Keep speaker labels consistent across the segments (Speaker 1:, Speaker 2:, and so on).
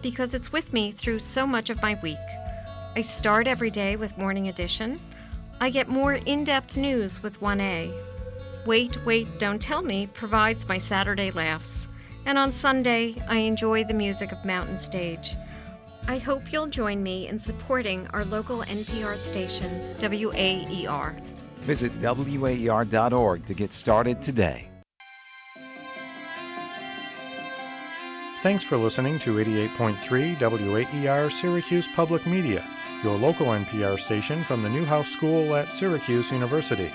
Speaker 1: because it's with me through so much of my week. I start every day with Morning Edition. I get more in-depth news with 1A. Wait, Wait, Don't Tell Me provides my Saturday laughs. And on Sunday, I enjoy the music of Mountain Stage. I hope you'll join me in supporting our local NPR station, WAER.
Speaker 2: Visit WAER.org to get started today.
Speaker 3: Thanks for listening to 88.3 WAER Syracuse Public Media, your local NPR station from the Newhouse School at Syracuse University.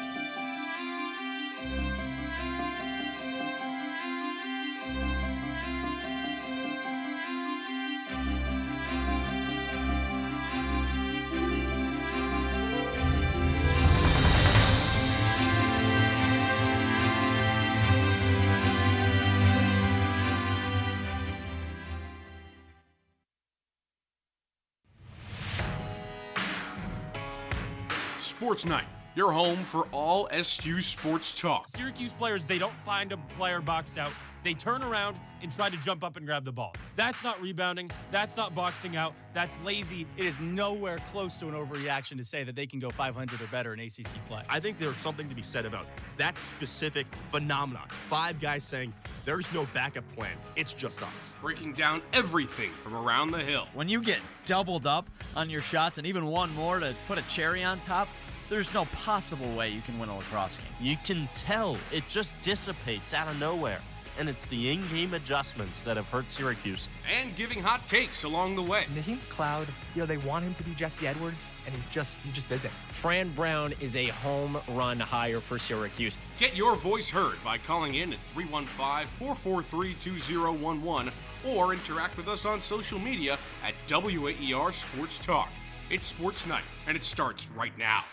Speaker 4: SportsNite, your home for all SU sports talk.
Speaker 5: Syracuse players, they don't find a player boxed out. They turn around and try to jump up and grab the ball. That's not rebounding. That's not boxing out. That's lazy.
Speaker 6: It is nowhere close to an overreaction to say that they can go 500 or better in ACC play.
Speaker 7: I think there's something to be said about that specific phenomenon. 5 guys saying, there's no backup plan. It's just us.
Speaker 4: Breaking down everything from around the hill.
Speaker 8: When you get doubled up on your shots and even one more to put a cherry on top, there's no possible way you can win a lacrosse game.
Speaker 9: You can tell it just dissipates out of nowhere. And it's the in-game adjustments that have hurt Syracuse.
Speaker 4: And giving hot takes along the way.
Speaker 10: Naheem McLeod, they want him to be Jesse Edwards, and he just isn't.
Speaker 11: Fran Brown is a home run hire for Syracuse.
Speaker 4: Get your voice heard by calling in at 315-443-2011 or interact with us on social media at WAER Sports Talk. It's Sports Night, and it starts right now.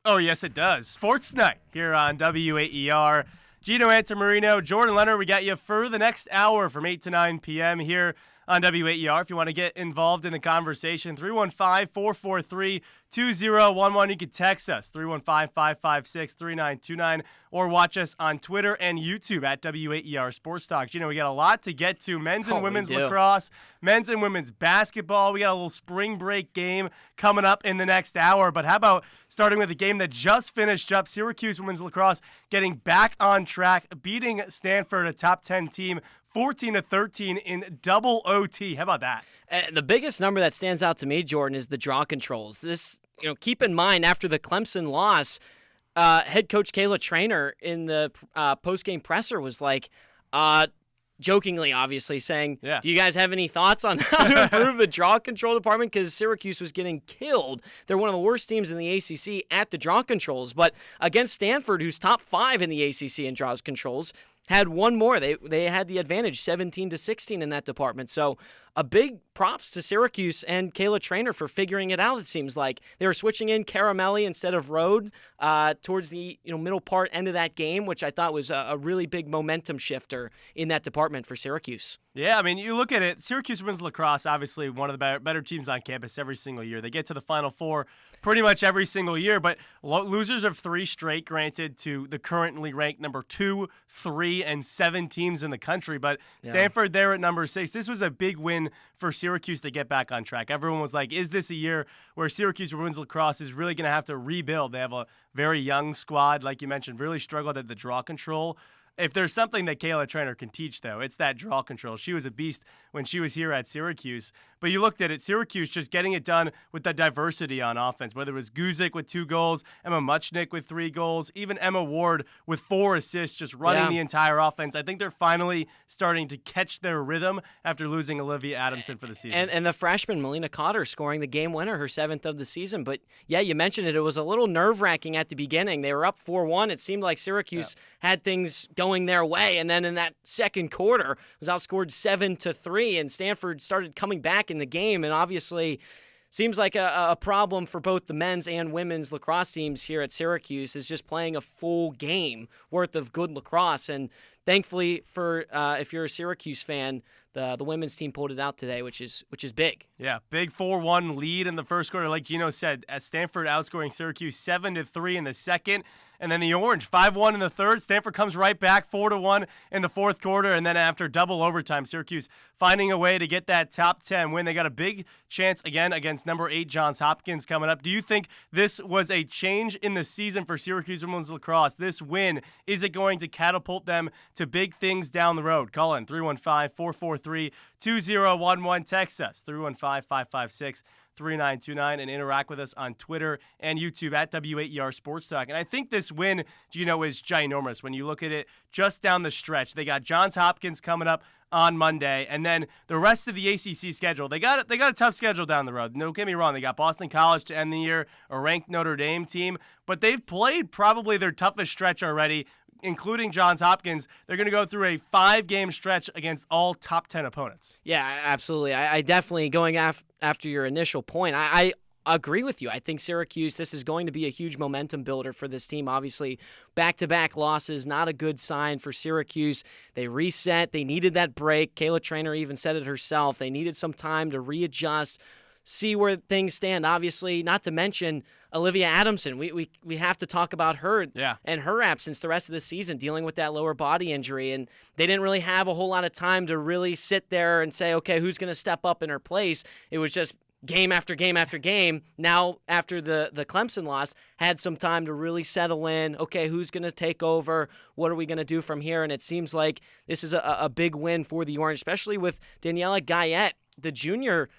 Speaker 12: Oh, yes, it does. Sports Night here on WAER. Gino Antamarino, Jordan Leonard, we got you for the next hour from 8 to 9 p.m. here on WAER. If you want to get involved in the conversation, 315-443-2011. You can text us, 315-556-3929, or watch us on Twitter and YouTube at WAER Sports Talk. You know, we got a lot to get to. Men's and women's lacrosse, men's and women's basketball. We got a little spring break game coming up in the next hour. But how about starting with a game that just finished up? Syracuse women's lacrosse getting back on track, beating Stanford, a top 10 team, 14-13 in double OT. How about that?
Speaker 13: The biggest number that stands out to me, Jordan, is the draw controls. This, keep in mind, after the Clemson loss, head coach Kayla Trainer in the post-game presser was like, jokingly, obviously, saying, Do you guys have any thoughts on how to improve the draw control department? Because Syracuse was getting killed. They're one of the worst teams in the ACC at the draw controls. But against Stanford, who's top 5 in the ACC in draws controls, had one more. They had the advantage, 17-16 in that department. So a big props to Syracuse and Kayla Trainer for figuring it out, it seems like. They were switching in Caramelli instead of Rode towards the middle part end of that game, which I thought was a really big momentum shifter in that department for Syracuse.
Speaker 12: Yeah, I mean, you look at it, Syracuse women's lacrosse, obviously one of the better teams on campus every single year. They get to the Final Four pretty much every single year, but losers of 3 straight, granted, to the currently ranked number 2, 3, and 7 teams in the country. But Stanford there at number 6. This was a big win for Syracuse to get back on track. Everyone was like, is this a year where Syracuse women's lacrosse is really going to have to rebuild? They have a very young squad, like you mentioned, really struggled at the draw control. If there's something that Kayla Trainer can teach, though, it's that draw control. She was a beast when she was here at Syracuse. But you looked at it, Syracuse just getting it done with the diversity on offense, whether it was Guzik with 2 goals, Emma Muchnick with 3 goals, even Emma Ward with 4 assists, just running the entire offense. I think they're finally starting to catch their rhythm after losing Olivia Adamson for the season.
Speaker 13: And the freshman, Melina Cotter, scoring the game winner, her 7th of the season. But, yeah, you mentioned it. It was a little nerve-wracking at the beginning. They were up 4-1. It seemed like Syracuse had things going their way. And then in that second quarter, was outscored 7-3, and Stanford started coming back in the game. And obviously, seems like a problem for both the men's and women's lacrosse teams here at Syracuse is just playing a full game worth of good lacrosse. And thankfully, for if you're a Syracuse fan, the women's team pulled it out today, which is big.
Speaker 12: Yeah, big 4-1 lead in the first quarter. Like Gino said, as Stanford outscoring Syracuse 7-3 in the second. And then the Orange, 5-1 in the third. Stanford comes right back, 4-1 in the fourth quarter. And then after double overtime, Syracuse finding a way to get that top 10 win. They got a big chance again against number 8 Johns Hopkins coming up. Do you think this was a change in the season for Syracuse women's lacrosse? This win, is it going to catapult them to big things down the road? Call in 315-443-2011. Text us 315-556-3929 and interact with us on Twitter and YouTube at W8ER Sports Talk. And I think this win, Gino, is ginormous when you look at it just down the stretch. They got Johns Hopkins coming up on Monday, and then the rest of the ACC schedule. They got a tough schedule down the road. Don't get me wrong. They got Boston College to end the year, a ranked Notre Dame team, but they've played probably their toughest stretch already, including Johns Hopkins. They're going to go through a 5-game stretch against all top 10 opponents.
Speaker 13: Yeah, absolutely. I definitely, going after your initial point, I agree with you. I think Syracuse, this is going to be a huge momentum builder for this team. Obviously, back-to-back losses, not a good sign for Syracuse. They reset. They needed that break. Kayla Trainer even said it herself. They needed some time to readjust, see where things stand. Obviously, not to mention Olivia Adamson. We have to talk about her and her absence the rest of the season, dealing with that lower body injury. And they didn't really have a whole lot of time to really sit there and say, okay, who's going to step up in her place? It was just game after game after game. Now, after the Clemson loss, had some time to really settle in. Okay, who's going to take over? What are we going to do from here? And it seems like this is a big win for the Orange, especially with Daniela Guyette, the junior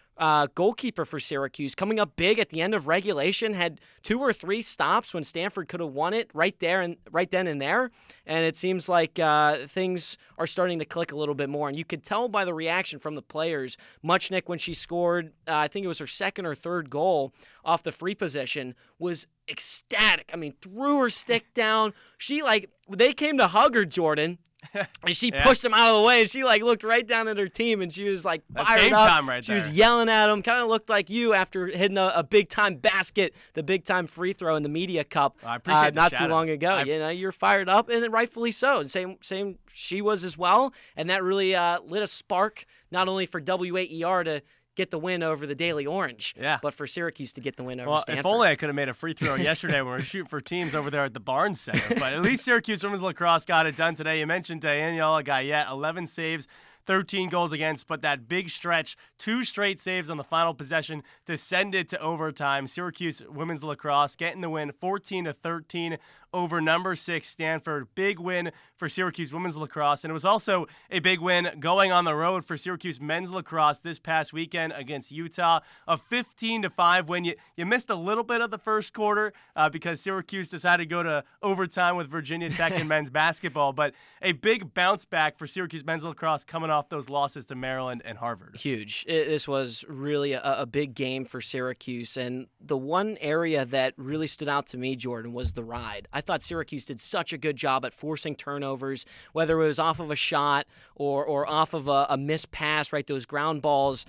Speaker 13: goalkeeper for Syracuse, coming up big at the end of regulation, had 2 or 3 stops when Stanford could have won it right then and there. And it seems like things are starting to click a little bit more. And you could tell by the reaction from the players. Muchnick, when she scored, I think it was her second or third goal off the free position, was ecstatic. I mean, threw her stick down. They came to hug her, Jordan. And she pushed him out of the way, and she looked right down at her team, and she was fired
Speaker 12: game
Speaker 13: up.
Speaker 12: Time right
Speaker 13: she
Speaker 12: there.
Speaker 13: was yelling at him, kind of looked like you after hitting a big time basket, the big time free throw in the Media Cup
Speaker 12: I appreciate
Speaker 13: not too long ago. You're fired up, and rightfully so. And same she was as well, and that really lit a spark not only for W8ER to get the win over the Daily Orange, but for Syracuse to get the win over Stanford.
Speaker 12: If only I could have made a free throw yesterday when we were shooting for teams over there at the Barnes Center. But at least Syracuse women's lacrosse got it done today. You mentioned Daniela Guyette, 11 saves, 13 goals against, but that big stretch, 2 straight saves on the final possession to send it to overtime. Syracuse women's lacrosse getting the win, 14-13 over number 6 Stanford. Big win for Syracuse women's lacrosse, and it was also a big win going on the road for Syracuse men's lacrosse this past weekend against Utah. A 15-5 win. You missed a little bit of the first quarter because Syracuse decided to go to overtime with Virginia Tech in men's basketball, but a big bounce back for Syracuse men's lacrosse coming off those losses to Maryland and Harvard.
Speaker 13: Huge. This was really a big game for Syracuse, and the one area that really stood out to me, Jordan, was the ride. I thought Syracuse did such a good job at forcing turnovers, whether it was off of a shot or off of a missed pass, right? Those ground balls.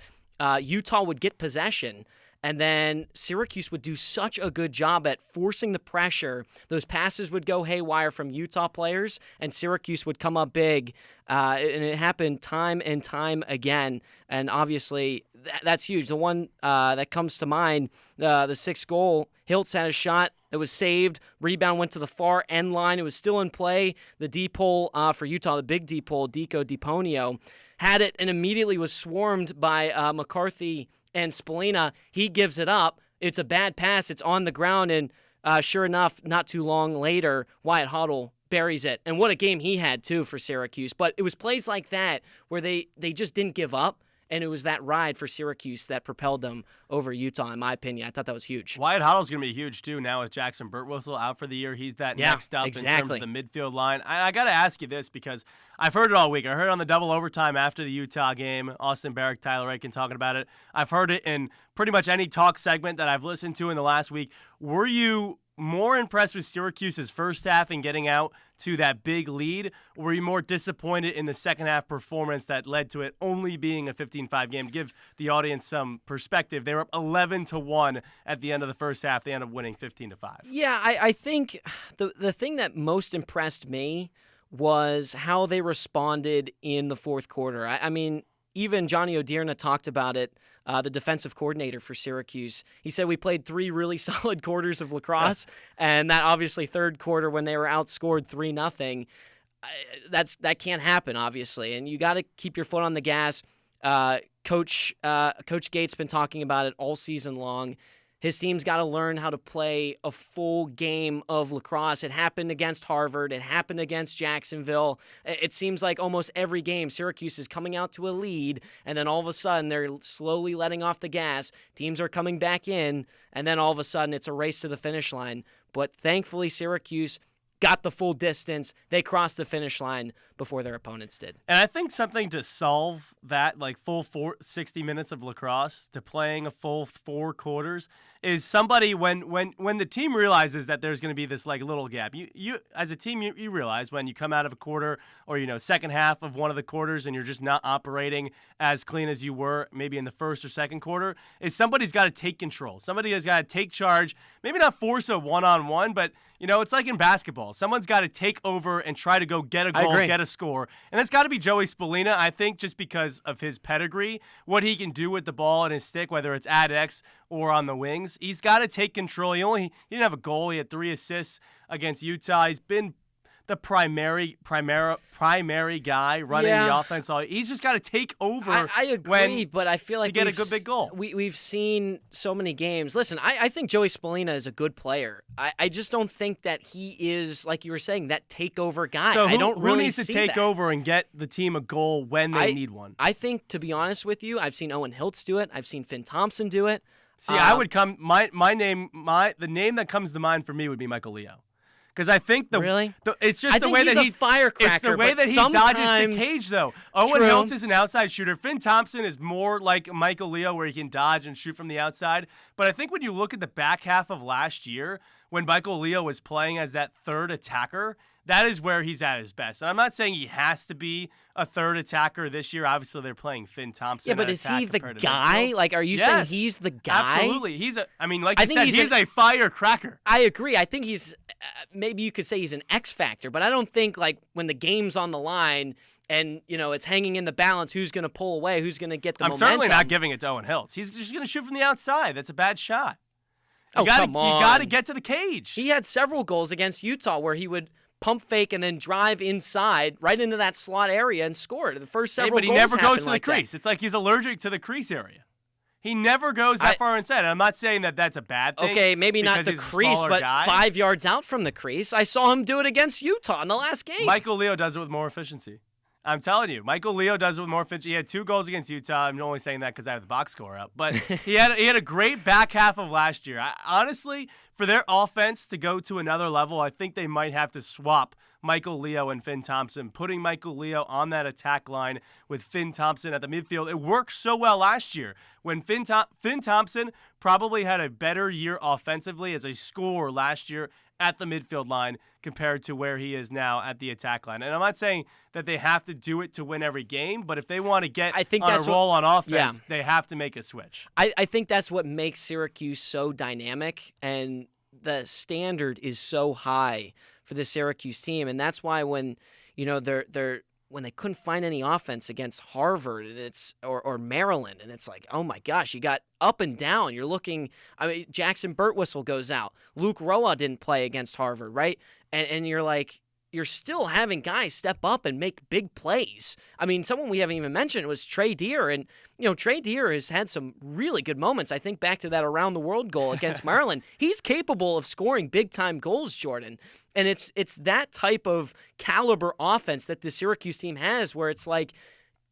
Speaker 13: Utah would get possession, and then Syracuse would do such a good job at forcing the pressure. Those passes would go haywire from Utah players, and Syracuse would come up big. And it happened time and time again. And obviously, that's huge. The one that comes to mind, the 6th goal, Hiltz had a shot. It was saved. Rebound went to the far end line. It was still in play. The deep hole for Utah, the big deep hole, Dico DiPonio, had it and immediately was swarmed by McCarthy and Spallina. He gives it up. It's a bad pass. It's on the ground, and sure enough, not too long later, Wyatt Huddle buries it. And what a game he had, too, for Syracuse. But it was plays like that where they just didn't give up, and it was that ride for Syracuse that propelled them over Utah, in my opinion. I thought that was huge.
Speaker 12: Wyatt Huddle's going to be huge, too, now with Jackson Birtwistle out for the year. He's that next up in terms of the midfield line. I got to ask you this because I've heard it all week. I heard it on the double overtime after the Utah game. Austin Barrick, Tyler Aiken talking about it. I've heard it in pretty much any talk segment that I've listened to in the last week. Were you more impressed with Syracuse's first half and getting out to that big lead, or were you more disappointed in the second half performance that led to it only being a 15-5 game? To give the audience some perspective, they were up 11-1 at the end of the first half. They ended up winning 15-5.
Speaker 13: Yeah, I think the thing that most impressed me was how they responded in the fourth quarter. I mean, even Johnny O'Dearna talked about it, the defensive coordinator for Syracuse. He said we played 3 really solid quarters of lacrosse, and that obviously third quarter when they were outscored 3-0, that can't happen, obviously. And you got to keep your foot on the gas. Coach Gates been talking about it all season long. His team's got to learn how to play a full game of lacrosse. It happened against Harvard. It happened against Jacksonville. It seems like almost every game Syracuse is coming out to a lead, and then all of a sudden they're slowly letting off the gas. Teams are coming back in, and then all of a sudden it's a race to the finish line. But thankfully Syracuse got the full distance. They crossed the finish line before their opponents did.
Speaker 12: And I think something to solve that, like full 60 minutes of lacrosse to playing a full 4 quarters, is somebody when the team realizes that there's going to be this like little gap. You as a team, you realize when you come out of a quarter or second half of one of the quarters and you're just not operating as clean as you were maybe in the first or second quarter, is somebody's got to take control. Somebody has got to take charge. Maybe not force a one-on-one, but it's like in basketball. Someone's got to take over and try to go get a goal, get a score. And it's got to be Joey Spallina, I think, just because of his pedigree, what he can do with the ball and his stick, whether it's at X or on the wings. He's got to take control. He didn't have a goal. He had 3 assists against Utah. He's been the primary guy running the offense. He's just got to take over.
Speaker 13: I agree, but I feel like
Speaker 12: to get a good big goal.
Speaker 13: We've seen so many games. Listen, I think Joey Spallina is a good player. I just don't think that he is, like you were saying, that takeover guy.
Speaker 12: So
Speaker 13: I don't really
Speaker 12: who needs to take over and get the team a goal when they need one?
Speaker 13: I think, to be honest with you, I've seen Owen Hiltz do it. I've seen Finn Thompson do it.
Speaker 12: See, I would come. The name that comes to mind for me would be Michael Leo. Because I think it's just the way that
Speaker 13: he's a firecracker.
Speaker 12: It's the way that he dodges the cage, though. Owen Hiltz is an outside shooter. Finn Thompson is more like Michael Leo, where he can dodge and shoot from the outside. But I think when you look at the back half of last year, when Michael Leo was playing as that third attacker, that is where he's at his best. And I'm not saying he has to be a third attacker this year. Obviously, they're playing Finn Thompson.
Speaker 13: Yeah, but is he the guy? Like, are you saying he's the guy?
Speaker 12: Absolutely. He's a firecracker.
Speaker 13: I agree. I think he's, maybe you could say he's an X factor, but I don't think, like, when the game's on the line and, it's hanging in the balance, who's going to pull away, who's going to get the momentum.
Speaker 12: I'm certainly not giving it to Owen Hiltz. He's just going to shoot from the outside. That's a bad shot.
Speaker 13: Come on.
Speaker 12: You got to get to the cage.
Speaker 13: He had several goals against Utah where he would pump fake and then drive inside right into that slot area and score. The first several goals
Speaker 12: but he never goes to the
Speaker 13: like
Speaker 12: crease.
Speaker 13: That.
Speaker 12: It's like he's allergic to the crease area. He never goes that far inside. And I'm not saying that that's a bad thing.
Speaker 13: Okay, maybe not the crease, but 5 yards out from the crease. I saw him do it against Utah in the last game.
Speaker 12: Michael Leo does it with more efficiency. I'm telling you, Michael Leo does it with more efficiency. He had 2 goals against Utah. I'm only saying that because I have the box score up. But he had a great back half of last year. Honestly, for their offense to go to another level, I think they might have to swap Michael Leo and Finn Thompson, putting Michael Leo on that attack line with Finn Thompson at the midfield. It worked so well last year when Finn Thompson probably had a better year offensively as a scorer last year at the midfield line compared to where he is now at the attack line. And I'm not saying that they have to do it to win every game, but if they want to get on a roll on offense, they have to make a switch.
Speaker 13: I think that's what makes Syracuse so dynamic, and the standard is so high for the Syracuse team, and that's why when when they couldn't find any offense against Harvard and or Maryland, and it's like, oh my gosh, you got up and down. You're looking. I mean, Jackson Birtwhistle goes out. Luke Roa didn't play against Harvard, right? And you're like, you're still having guys step up and make big plays. I mean, someone we haven't even mentioned was Trey Deer. And, Trey Deer has had some really good moments. I think back to that around-the-world goal against Maryland. He's capable of scoring big-time goals, Jordan. And it's that type of caliber offense that the Syracuse team has where it's like,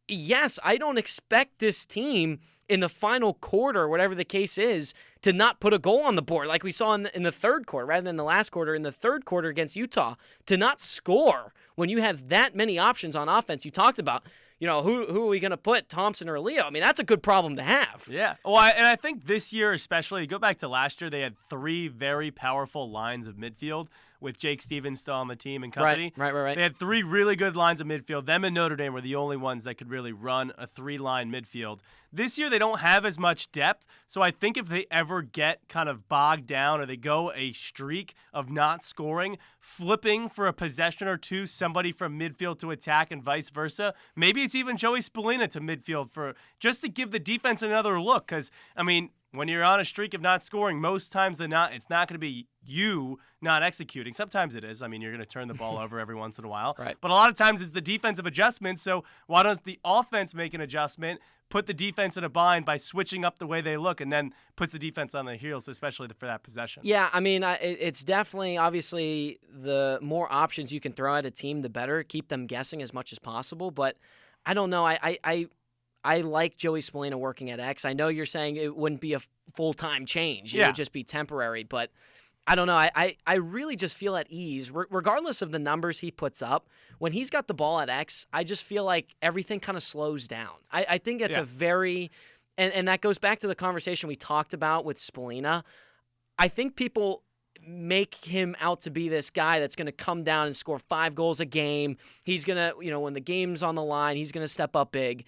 Speaker 13: yes, I don't expect this team in the final quarter, whatever the case is, to not put a goal on the board like we saw in the third quarter, rather than the last quarter, in the third quarter against Utah, to not score when you have that many options on offense. You talked about, who are we going to put, Thompson or Leo? I mean, that's a good problem to have.
Speaker 12: Yeah. Well, I think this year especially, go back to last year, they had 3 very powerful lines of midfield with Jake Stevens still on the team and company.
Speaker 13: Right.
Speaker 12: They had 3 really good lines of midfield. Them and Notre Dame were the only ones that could really run a 3-line midfield. This year, they don't have as much depth, so I think if they ever get kind of bogged down or they go a streak of not scoring, flipping for a possession or two, somebody from midfield to attack and vice versa, maybe it's even Joey Spallina to midfield for just to give the defense another look. Because, I mean, when you're on a streak of not scoring, most times than not, it's not going to be you not executing. Sometimes it is. I mean, you're going to turn the ball over every once in a while.
Speaker 13: Right.
Speaker 12: But a lot of times it's the defensive adjustment, so why doesn't the offense make an adjustment, put the defense in a bind by switching up the way they look, and then puts the defense on their heels, especially for that possession?
Speaker 13: Yeah, I mean, it's definitely, obviously, the more options you can throw at a team, the better. Keep them guessing as much as possible. But I don't know. I like Joey Spallina working at X. I know you're saying it wouldn't be a full-time change. It would just be temporary. But I don't know. I really just feel at ease, regardless of the numbers he puts up. When he's got the ball at X, I just feel like everything kind of slows down. I think it's a very – and that goes back to the conversation we talked about with Spallina. I think people make him out to be this guy that's going to come down and score 5 goals a game. He's going to, when the game's on the line, he's going to step up big.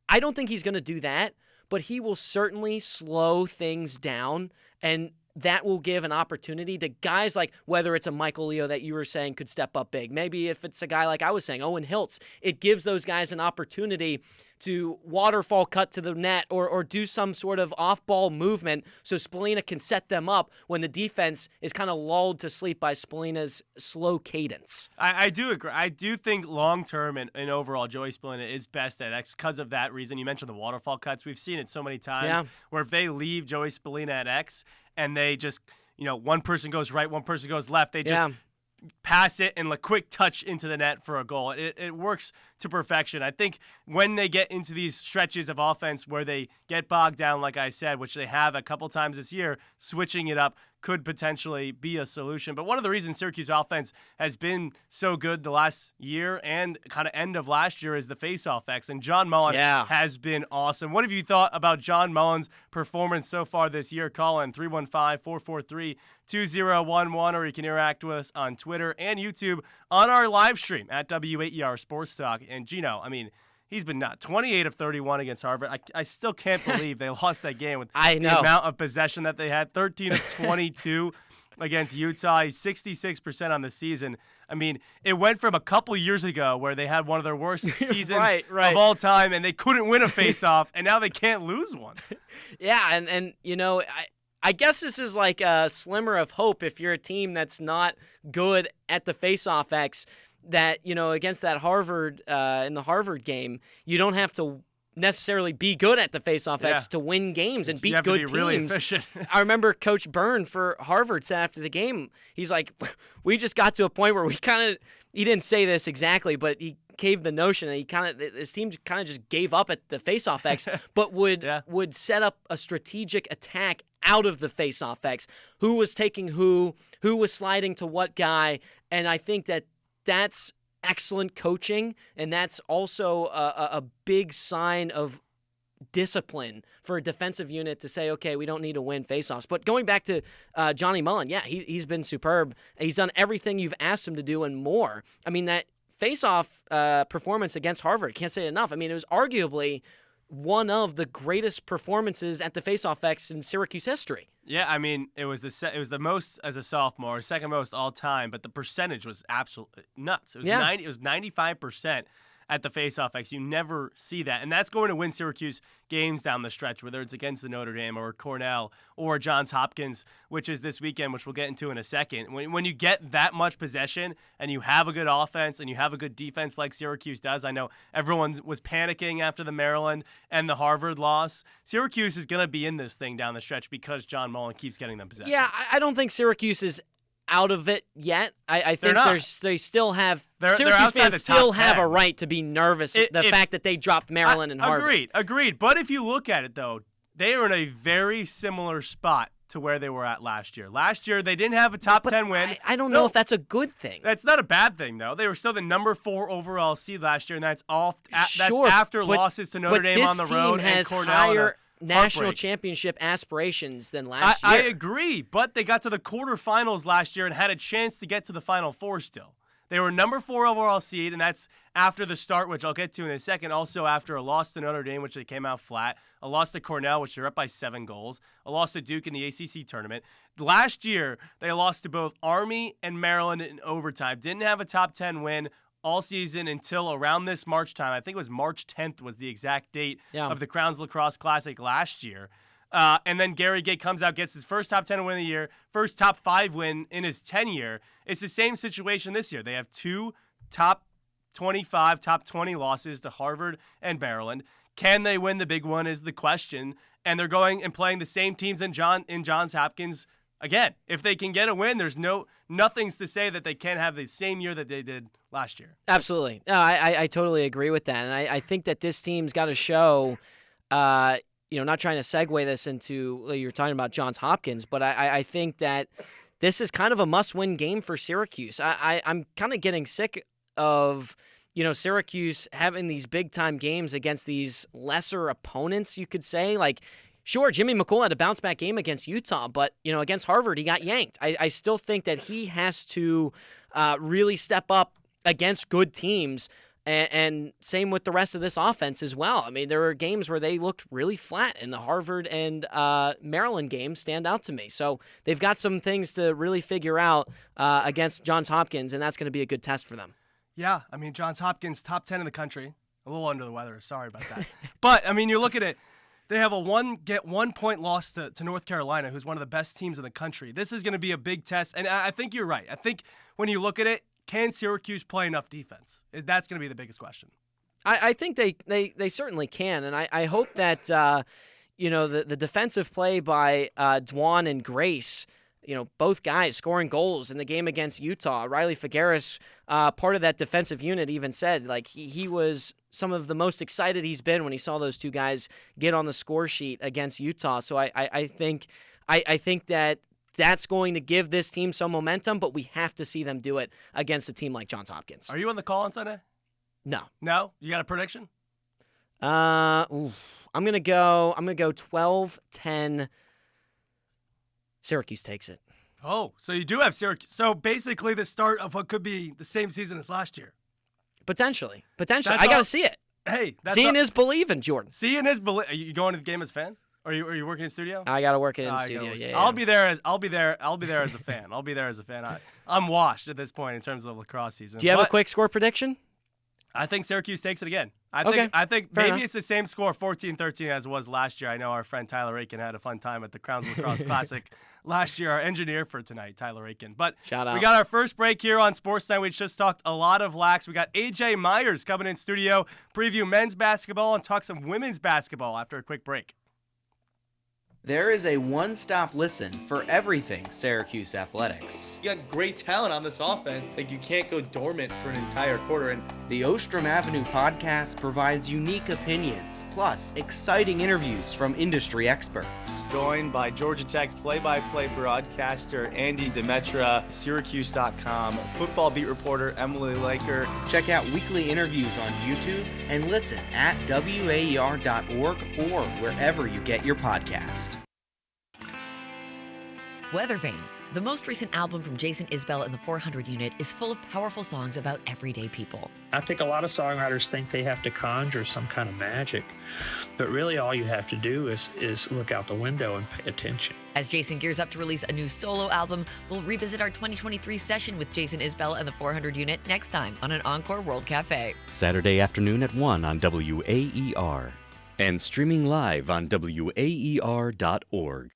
Speaker 13: I don't think he's going to do that, but he will certainly slow things down, and that will give an opportunity to guys like, whether it's a Michael Leo that you were saying could step up big. Maybe if it's a guy like I was saying, Owen Hiltz, it gives those guys an opportunity to waterfall cut to the net or do some sort of off-ball movement so Spallina can set them up when the defense is kind of lulled to sleep by Spallina's slow cadence.
Speaker 12: I do agree. I do think long-term and overall, Joey Spallina is best at X because of that reason. You mentioned the waterfall cuts. We've seen it so many times where if they leave Joey Spallina at X and they just, one person goes right, one person goes left, they just pass it and a quick touch into the net for a goal. It works to perfection. I think when they get into these stretches of offense where they get bogged down, like I said, which they have a couple times this year, switching it up could potentially be a solution. But one of the reasons Syracuse offense has been so good the last year and kind of end of last year is the face-off X. And John Mullen has been awesome. What have you thought about John Mullen's performance so far this year? Call in 315-443-2011, or you can interact with us on Twitter and YouTube on our live stream at W8ER Sports Talk. And Gino, I mean, he's been 28 of 31 against Harvard. I still can't believe they lost that game with the amount of possession that they had. 13 of 22 against Utah. He's 66% on the season. I mean, it went from a couple years ago where they had one of their worst seasons of all time and they couldn't win a face-off, and now they can't lose one.
Speaker 13: Yeah, and I guess this is like a slimmer of hope if you're a team that's not good at the face-off X, that, against that Harvard, in the Harvard game, you don't have to necessarily be good at the face-off X to win games and beat good teams.
Speaker 12: Really efficient.
Speaker 13: I remember Coach Byrne for Harvard said after the game, he's like, we just got to a point where he didn't say this exactly, but he gave the notion that his team kind of just gave up at the face-off X, but would set up a strategic attack out of the face-off X. Who was taking who was sliding to what guy, and I think that's excellent coaching, and that's also a big sign of discipline for a defensive unit to say, okay, we don't need to win faceoffs. But going back to Johnny Mullen, he's been superb. He's done everything you've asked him to do and more. I mean, that faceoff performance against Harvard, can't say it enough. I mean, it was arguably one of the greatest performances at the faceoff X in Syracuse history.
Speaker 12: Yeah, I mean, it was the most as a sophomore, second most all time, but the percentage was absolutely nuts. It was 95% at the faceoff X. You never see that, and that's going to win Syracuse games down the stretch, whether it's against the Notre Dame or Cornell or Johns Hopkins, which is this weekend, which we'll get into in a second. When you get that much possession and you have a good offense and you have a good defense like Syracuse does, I know everyone was panicking after the Maryland and the Harvard loss. Syracuse is going to be in this thing down the stretch because John Mullen keeps getting them possession.
Speaker 13: Yeah, I don't think Syracuse is out of it yet. I think they still have Syracuse fans still have a right to be nervous. The fact that they dropped Maryland and Harvard.
Speaker 12: Agreed. But if you look at it though, they are in a very similar spot to where they were at last year. Last year they didn't have a top 10 win.
Speaker 13: I don't know if that's a good thing.
Speaker 12: That's not a bad thing though. They were still the number 4 overall seed last year, and that's after losses to Notre Dame on the road and Cornell.
Speaker 13: national
Speaker 12: Heartbreak.
Speaker 13: championship aspirations than last
Speaker 12: I
Speaker 13: year.
Speaker 12: agree, but they got to the quarterfinals last year and had a chance to get to the Final Four still. They were number 4 overall seed, and that's after the start, which I'll get to in a second. Also after a loss to Notre Dame, which they came out flat, a loss to Cornell, which they're up by 7 goals, a loss to Duke in the ACC tournament. Last year, they lost to both Army and Maryland in overtime. Didn't have a top 10 win all season until around this March time. I think it was March 10th was the exact date of the Crowns Lacrosse Classic last year. And then Gary Gay comes out, gets his first top 10 win of the year, first top 5 win in his tenure. It's the same situation this year. They have 2 top 25, top 20 losses to Harvard and Maryland. Can they win the big one is the question. And they're going and playing the same teams in Johns Hopkins again. If they can get a win, there's nothing's to say that they can't have the same year that they did last year.
Speaker 13: Absolutely. No, I totally agree with that. And I think that this team's got to show not trying to segue this into, you're talking about Johns Hopkins, but I think that this is kind of a must-win game for Syracuse. I'm kind of getting sick of, Syracuse having these big-time games against these lesser opponents, you could say. Like, sure, Jimmy McCool had a bounce-back game against Utah, but, against Harvard, he got yanked. I still think that he has to really step up against good teams. And same with the rest of this offense as well. I mean, there were games where they looked really flat, and the Harvard and Maryland games stand out to me. So they've got some things to really figure out against Johns Hopkins, and that's going to be a good test for them.
Speaker 12: Yeah, I mean, Johns Hopkins, top 10 in the country. A little under the weather. Sorry about that. But, I mean, you look at it. They have a 1-point loss to North Carolina, who's one of the best teams in the country. This is going to be a big test, and I think you're right. I think when you look at it, can Syracuse play enough defense? That's going to be the biggest question.
Speaker 13: I think they certainly can, and I hope that the defensive play by Dwan and Grace, both guys scoring goals in the game against Utah. Riley Figueres, part of that defensive unit, even said like he was some of the most excited he's been when he saw those two guys get on the score sheet against Utah. So I think that that's going to give this team some momentum, but we have to see them do it against a team like Johns Hopkins.
Speaker 12: Are you on the call on Sunday?
Speaker 13: No.
Speaker 12: No? You got a prediction?
Speaker 13: I'm gonna go 12-10. Syracuse takes it.
Speaker 12: Oh, so you do have Syracuse. So basically the start of what could be the same season as last year.
Speaker 13: Potentially. I got to see it.
Speaker 12: Hey,
Speaker 13: seeing is believing, Jordan.
Speaker 12: Seeing is believing. Are you going to the game as a fan? Or are you working in studio?
Speaker 13: I got to work it in studio. Yeah.
Speaker 12: I'll be there as a fan. I'm washed at this point in terms of lacrosse season.
Speaker 13: Do you have a quick score prediction?
Speaker 12: I think Syracuse takes it again. I think
Speaker 13: Fair
Speaker 12: maybe
Speaker 13: enough.
Speaker 12: It's the same score, 14-13, as it was last year. I know our friend Tyler Aiken had a fun time at the Crowns Lacrosse Classic last year. Our engineer for tonight, Tyler Aiken. But
Speaker 13: shout out.
Speaker 12: We got our first break here on SportsNite. We just talked a lot of lax. We got AJ Myers coming in studio, preview men's basketball and talk some women's basketball after a quick break.
Speaker 14: There is a one-stop listen for everything Syracuse athletics.
Speaker 15: You got great talent on this offense. Like, you can't go dormant for an entire quarter. And
Speaker 14: the Ostrom Avenue podcast provides unique opinions, plus exciting interviews from industry experts.
Speaker 15: Joined by Georgia Tech play-by-play broadcaster Andy Demetra, Syracuse.com, football beat reporter Emily Laker.
Speaker 14: Check out weekly interviews on YouTube and listen at waer.org or wherever you get your podcast.
Speaker 16: Weather Vanes, the most recent album from Jason Isbell and the 400 Unit, is full of powerful songs about everyday people.
Speaker 17: I think a lot of songwriters think they have to conjure some kind of magic, but really all you have to do is look out the window and pay attention.
Speaker 16: As Jason gears up to release a new solo album, we'll revisit our 2023 session with Jason Isbell and the 400 Unit next time on an Encore World Cafe.
Speaker 18: Saturday afternoon at 1 on WAER and streaming live on WAER.org.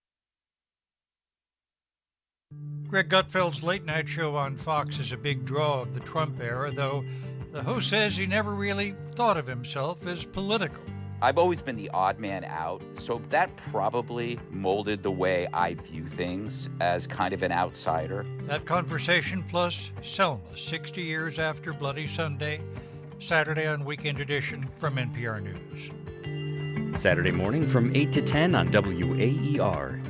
Speaker 19: Greg Gutfeld's late night show on Fox is a big draw of the Trump era, though the host says he never really thought of himself as political.
Speaker 20: I've always been the odd man out, so that probably molded the way I view things as kind of an outsider.
Speaker 19: That conversation plus Selma, 60 years after Bloody Sunday, Saturday on Weekend Edition from NPR News.
Speaker 18: Saturday morning from 8 to 10 on WAER.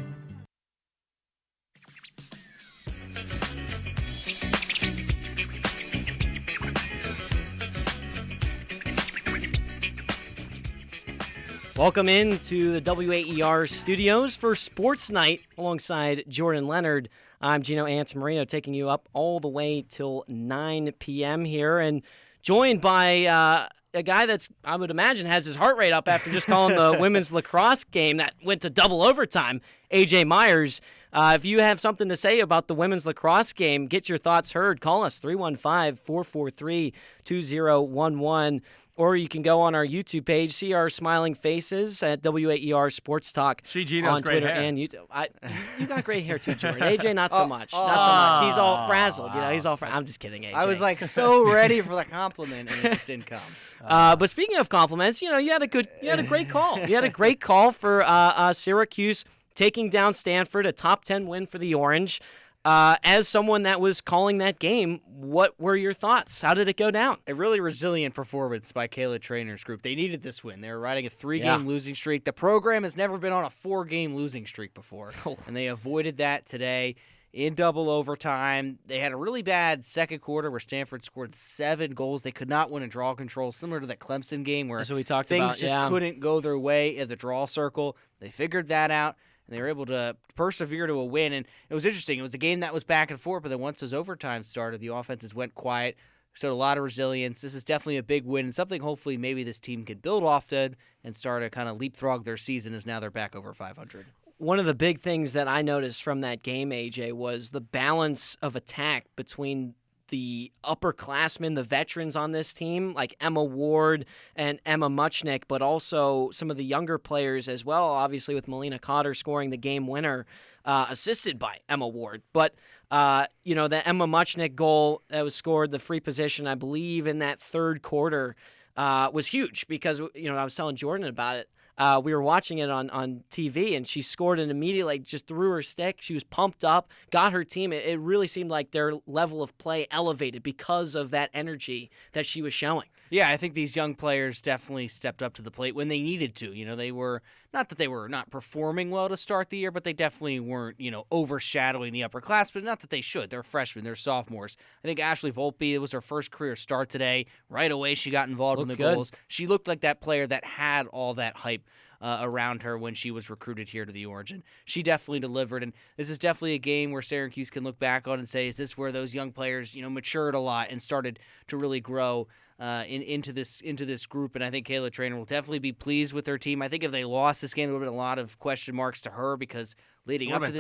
Speaker 13: Welcome into the WAER studios for Sports Night alongside Jordan Leonard. I'm Gino Antamarino, taking you up all the way till 9 p.m. here, and joined by a guy that's, I would imagine, has his heart rate up after just calling the women's lacrosse game that went to double overtime, AJ Myers. If you have something to say about the women's lacrosse game, get your thoughts heard. Call us 315-443-2011. Or you can go on our YouTube page, see our smiling faces at WAER Sports Talk
Speaker 12: Gino's
Speaker 13: on Twitter
Speaker 12: great hair.
Speaker 13: and YouTube. You got great hair too, Jordan. AJ, not so much. Not so much. He's all frazzled. He's all I'm just kidding, AJ.
Speaker 21: I was like so ready for the compliment, and it just didn't come.
Speaker 13: But speaking of compliments, you had a great call. You had a great call for Syracuse taking down Stanford, a top 10 win for the Orange. As someone that was calling that game, what were your thoughts? How did it go down?
Speaker 21: A really resilient performance by Kayla Trainor's group. They needed this win. They were riding a 3-game losing streak. The program has never been on a 4-game losing streak before, and they avoided that today in double overtime. They had a really bad second quarter where Stanford scored 7 goals. They could not win a draw control, similar to that Clemson game where
Speaker 13: That's what we talked
Speaker 21: things
Speaker 13: about,
Speaker 21: just couldn't go their way at the draw circle. They figured that out. And they were able to persevere to a win. And it was interesting. It was a game that was back and forth, but then once those overtime started, the offenses went quiet, showed a lot of resilience. This is definitely a big win and something hopefully maybe this team could build off to and start to kind of leapfrog their season as now they're back over 500.
Speaker 13: One of the big things that I noticed from that game, AJ, was the balance of attack between the upperclassmen, the veterans on this team, like Emma Ward and Emma Muchnick, but also some of the younger players as well, obviously with Melina Cotter scoring the game winner, assisted by Emma Ward. But, the Emma Muchnick goal that was scored, the free position, I believe, in that third quarter was huge because, I was telling Jordan about it. We were watching it on TV, and she scored it immediately, just threw her stick. She was pumped up, got her team. It really seemed like their level of play elevated because of that energy that she was showing.
Speaker 21: Yeah, I think these young players definitely stepped up to the plate when they needed to. They were, not that they were not performing well to start the year, but they definitely weren't, overshadowing the upperclassmen. Not that they should. They're freshmen. They're sophomores. I think Ashley Volpe, it was her first career start today. Right away, she got involved in the goals. She looked like that player that had all that hype around her when she was recruited here to the Orange, and she definitely delivered. And this is definitely a game where Syracuse can look back on and say, is this where those young players, matured a lot and started to really grow into this group? And I think Kayla Trainor will definitely be pleased with her team. I think if they lost this game, there would have been a lot of question marks to her because leading up to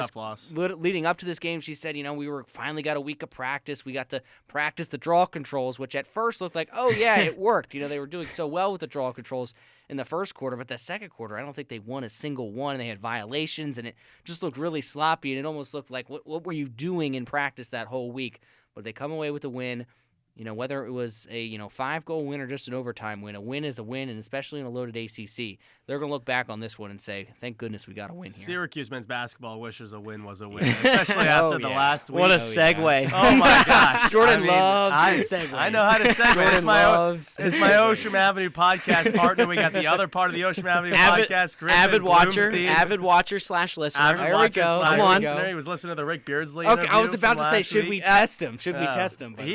Speaker 21: this game, she said, we were finally got a week of practice. We got to practice the draw controls, which at first looked like, oh yeah, it worked. They were doing so well with the draw controls in the first quarter, but the second quarter, I don't think they won a single one. They had violations, and it just looked really sloppy, and it almost looked like, what were you doing in practice that whole week? But they come away with a win. Whether it was a 5-goal win or just an overtime win, a win is a win, and especially in a loaded ACC, they're going to look back on this one and say, thank goodness we got a win here.
Speaker 12: Syracuse men's basketball wishes a win was a win, especially after the last week.
Speaker 13: What a segue.
Speaker 12: Oh, my gosh.
Speaker 13: Jordan loves segues.
Speaker 12: I know how to segue. It's my Ocean Avenue podcast partner. We got the other part of the Ocean Avenue podcast, Griffin
Speaker 13: avid watcher
Speaker 12: Bloomstein.
Speaker 13: / listener.
Speaker 12: There we
Speaker 13: go.
Speaker 12: Come on. He was listening to the Rick Beardsley interview.
Speaker 21: I was about to say, should we test him?
Speaker 12: But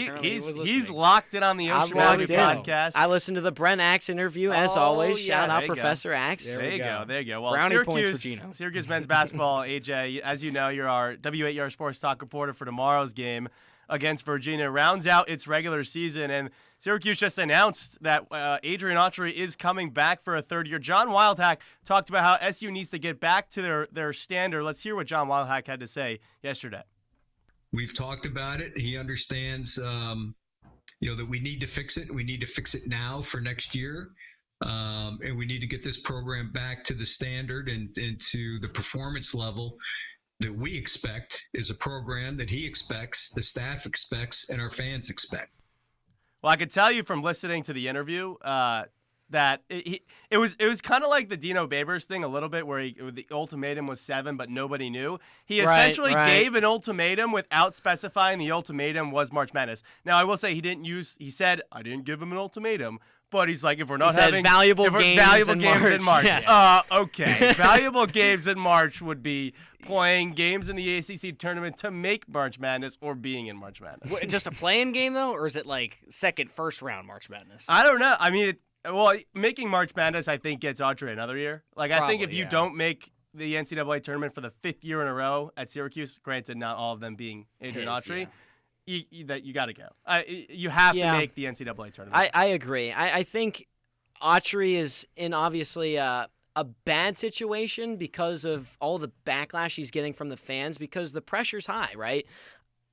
Speaker 12: he's locked in on the Ocean Avenue podcast.
Speaker 13: I listened to the Brent Axe interview, as always. Shout out Professor Axe.
Speaker 12: There you go. Well,
Speaker 21: Brownie points for Gino.
Speaker 12: Syracuse men's basketball, AJ, as you know, you're our WAER Sports Talk reporter for tomorrow's game against Virginia. Rounds out its regular season, and Syracuse just announced that Adrian Autry is coming back for a third year. John Wildhack talked about how SU needs to get back to their standard. Let's hear what John Wildhack had to say yesterday.
Speaker 22: We've talked about it. He understands that we need to fix it. We need to fix it now for next year. And we need to get this program back to the standard and to the performance level that we expect as a program, that he expects, the staff expects, and our fans expect.
Speaker 12: Well, I could tell you from listening to the interview that it was kind of like the Dino Babers thing a little bit, where the ultimatum was 7, but nobody knew. He essentially gave an ultimatum without specifying the ultimatum was March Madness. Now, I will say he said, I didn't give him an ultimatum. But he's like, if we're not having
Speaker 13: valuable games in March.
Speaker 12: Yes. Okay. Valuable games in March would be playing games in the ACC tournament to make March Madness or being in March Madness.
Speaker 21: Just a play-in game, though? Or is it like first round March Madness?
Speaker 12: I don't know. I mean, Well, making March Madness, I think, gets Autry another year. Like, I think if
Speaker 21: Probably,
Speaker 12: you
Speaker 21: yeah.
Speaker 12: don't make the NCAA tournament for the 5th year in a row at Syracuse, granted, not all of them being Adrian Autry, you got to go. You have to make the NCAA tournament.
Speaker 13: I agree. I think Autry is in obviously a bad situation because of all the backlash he's getting from the fans because the pressure's high, right?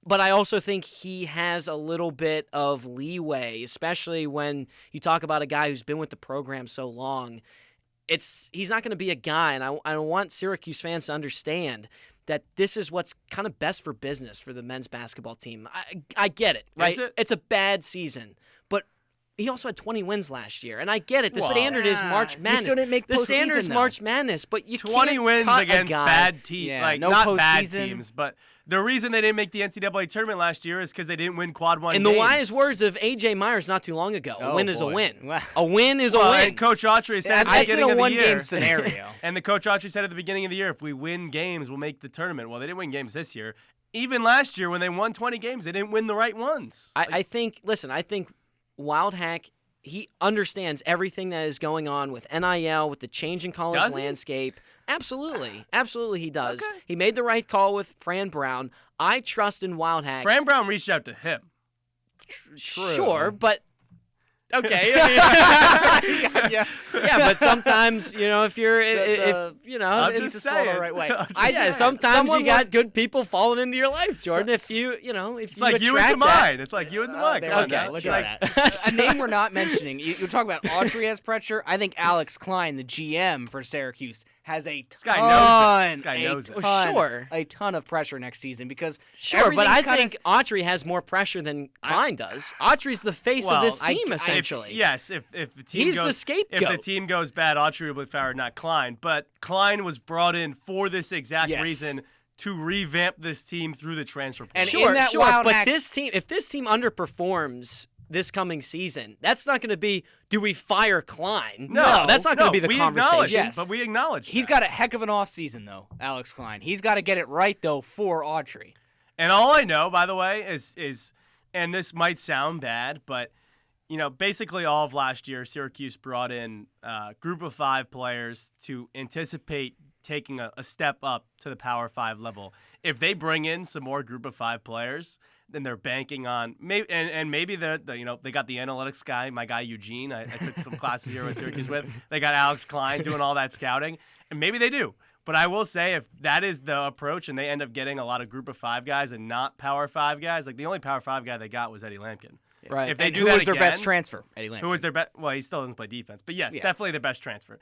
Speaker 13: But I also think he has a little bit of leeway, especially when you talk about a guy who's been with the program so long. He's not going to be a guy, and I want Syracuse fans to understand that this is what's kind of best for business for the men's basketball team. I get it, right?
Speaker 12: Is it?
Speaker 13: It's a bad season, but he also had 20 wins last year, and I get it. The standard is March Madness.
Speaker 21: still didn't make
Speaker 13: the standard is
Speaker 21: postseason,
Speaker 13: March Madness, but you
Speaker 12: 20
Speaker 13: can't
Speaker 12: wins
Speaker 13: cut
Speaker 12: against
Speaker 13: a guy.
Speaker 12: bad teams.
Speaker 21: Yeah,
Speaker 12: like,
Speaker 21: no
Speaker 12: not bad
Speaker 21: postseason.
Speaker 12: teams, but the reason they didn't make the NCAA tournament last year is because they didn't win quad one
Speaker 13: In
Speaker 12: games.
Speaker 13: the wise words of A.J. Myers not too long ago, a win is a
Speaker 21: boy.
Speaker 13: win.
Speaker 21: Wow.
Speaker 13: A win is a
Speaker 12: Well,
Speaker 13: win.
Speaker 12: and Coach Autry said at the
Speaker 21: That's in
Speaker 12: beginning
Speaker 21: a
Speaker 12: of the
Speaker 21: one-game
Speaker 12: year.
Speaker 21: scenario.
Speaker 12: And the Coach Autry said at the beginning of the year, if we win games, we'll make the tournament. Well, they didn't win games this year. Even last year when they won 20 games, they didn't win the right ones.
Speaker 13: I think Wild Hack, he understands everything that is going on with NIL, with the changing college
Speaker 12: Does he?
Speaker 13: landscape. Absolutely. Absolutely he does. Okay. He made the right call with Fran Brown. I trust in Wild Hack.
Speaker 12: Fran Brown reached out to him.
Speaker 13: Sure, but okay.
Speaker 21: Yeah.
Speaker 13: Yeah, but sometimes, if you're, if
Speaker 12: I'm
Speaker 13: it's
Speaker 12: just
Speaker 21: fall the
Speaker 12: saying.
Speaker 21: right way.
Speaker 13: Sometimes
Speaker 21: Someone
Speaker 13: you got good people falling into your life, Jordan. If
Speaker 12: It's like you into mine. It's like you into mine.
Speaker 21: There
Speaker 12: Come
Speaker 21: we
Speaker 12: on
Speaker 21: go.
Speaker 12: now.
Speaker 21: Let's
Speaker 12: It's
Speaker 21: try
Speaker 12: like-
Speaker 21: that. A name we're not mentioning. You're talking about Autry has pressure. I think Alex Klein, the GM for Syracuse, has a
Speaker 12: guy
Speaker 21: ton,
Speaker 12: knows it. This guy knows it.
Speaker 21: ton, a ton of pressure next season because
Speaker 13: Sure, but I
Speaker 21: everything's
Speaker 13: think Autry has more pressure than Klein does. Autry's the face of this team, essentially.
Speaker 12: If the team
Speaker 13: He's
Speaker 12: goes,
Speaker 13: the scapegoat.
Speaker 12: If the team goes bad, Autry will be fired, not Klein. But Klein was brought in for this exact reason to revamp this team through the transfer portal.
Speaker 21: And
Speaker 13: Sure,
Speaker 21: in that
Speaker 13: sure,
Speaker 21: Wild
Speaker 13: but
Speaker 21: Hack-
Speaker 13: if this team underperforms this coming season, that's not going to be, do we fire Klein?
Speaker 12: No,
Speaker 13: that's not going to be the
Speaker 12: we
Speaker 13: conversation.
Speaker 12: acknowledge it,
Speaker 21: Yes.
Speaker 12: but we acknowledge
Speaker 21: he's
Speaker 12: that.
Speaker 21: got a heck of an offseason, though, Alex Klein. He's got to get it right, though, for Autry.
Speaker 12: And all I know, by the way, is and this might sound bad, but basically all of last year, Syracuse brought in a group of 5 players to anticipate taking a step up to the Power 5 level. If they bring in some more group of 5 players, then they're banking on maybe they got the analytics guy, my guy Eugene. I took some classes here at Syracuse with. They got Alex Klein doing all that scouting, and maybe they do. But I will say, if that is the approach, and they end up getting a lot of group of 5 guys and not Power 5 guys, like the only Power 5 guy they got was Eddie Lampkin.
Speaker 13: Right.
Speaker 12: If they
Speaker 21: And
Speaker 12: do
Speaker 21: who
Speaker 12: that
Speaker 21: was their
Speaker 12: again,
Speaker 21: best transfer? Eddie Lampkin.
Speaker 12: Who was their best? Well, he still doesn't play defense, but yes,
Speaker 21: Yeah.
Speaker 12: definitely the best transfer.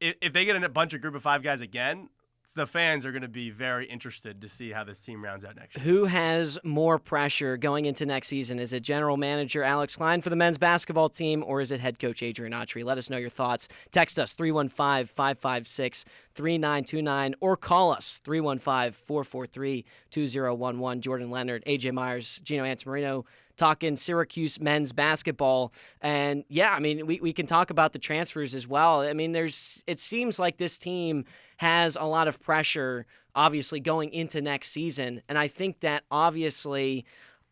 Speaker 12: If they get in a bunch of group of 5 guys again, the fans are going to be very interested to see how this team rounds out next year.
Speaker 13: Who has more pressure going into next season? Is it general manager Alex Klein for the men's basketball team, or is it head coach Adrian Autry? Let us know your thoughts. Text us 315-556-3929 or call us 315-443-2011. Jordan Leonard, AJ Myers, Gino Antamarino talking Syracuse men's basketball. And yeah, I mean, we can talk about the transfers as well. I mean, it seems like this team has a lot of pressure, obviously, going into next season. And I think that, obviously,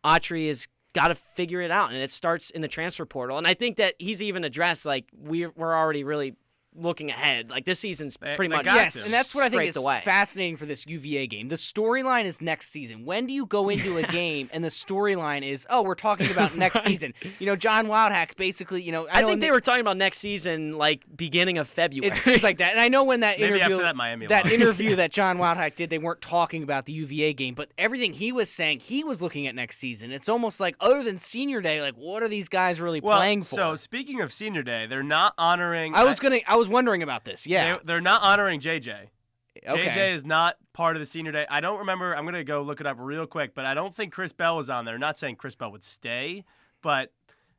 Speaker 13: Autry has got to figure it out, and it starts in the transfer portal. And I think that he's even addressed, like, we're already really looking ahead. Like, this season's pretty much
Speaker 21: Yes, and that's what I think is
Speaker 13: away.
Speaker 21: fascinating for this UVA game. The storyline is next season. When do you go into a game and the storyline is, we're talking about next season? John Wildhack basically,
Speaker 13: I think they were talking about next season, like, beginning of February.
Speaker 21: It seems like that. And I know when that
Speaker 12: Maybe
Speaker 21: interview
Speaker 12: after that Miami
Speaker 21: that
Speaker 12: loss.
Speaker 21: interview that John Wildhack did, they weren't talking about the UVA game, but everything he was saying, he was looking at next season. It's almost like, other than Senior Day, like, what are these guys really playing for?
Speaker 12: So speaking of Senior Day, they're not honoring.
Speaker 21: I was wondering about this. Yeah.
Speaker 12: They're not honoring JJ.
Speaker 21: Okay.
Speaker 12: JJ is not part of the Senior Day. I don't remember. I'm going to go look it up real quick, but I don't think Chris Bell was on there. Not saying Chris Bell would stay, but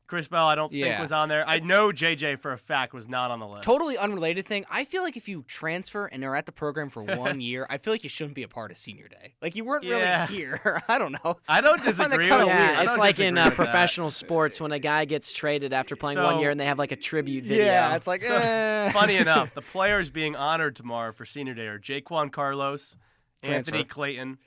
Speaker 12: Chris Bell, I don't think was on there. I know JJ for a fact was not on the list.
Speaker 21: Totally unrelated thing. I feel like if you transfer and are at the program for 1 year, I feel like you shouldn't be a part of Senior Day. Like, you weren't really here. I don't know.
Speaker 12: I don't
Speaker 21: find that
Speaker 12: disagree
Speaker 21: kinda
Speaker 12: with
Speaker 21: weird.
Speaker 12: I
Speaker 13: It's
Speaker 12: don't
Speaker 13: like in
Speaker 12: disagree with that.
Speaker 13: professional sports when a guy gets traded after playing 1 year and they have like a tribute video.
Speaker 21: Yeah, it's like,
Speaker 12: Funny enough, the players being honored tomorrow for Senior Day are Jaquan Carlos,
Speaker 21: Transfer.
Speaker 12: Anthony Clayton,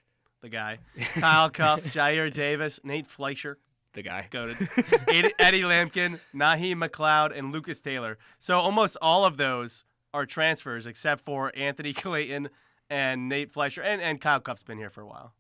Speaker 12: the guy, Kyle Cuff, Jair Davis, Nate Fleischer.
Speaker 21: the guy.
Speaker 12: Eddie Lampkin, Naheem McLeod, and Lucas Taylor. So almost all of those are transfers except for Anthony Clayton and Nate Fleischer. And Kyle Cuff's been here for a while.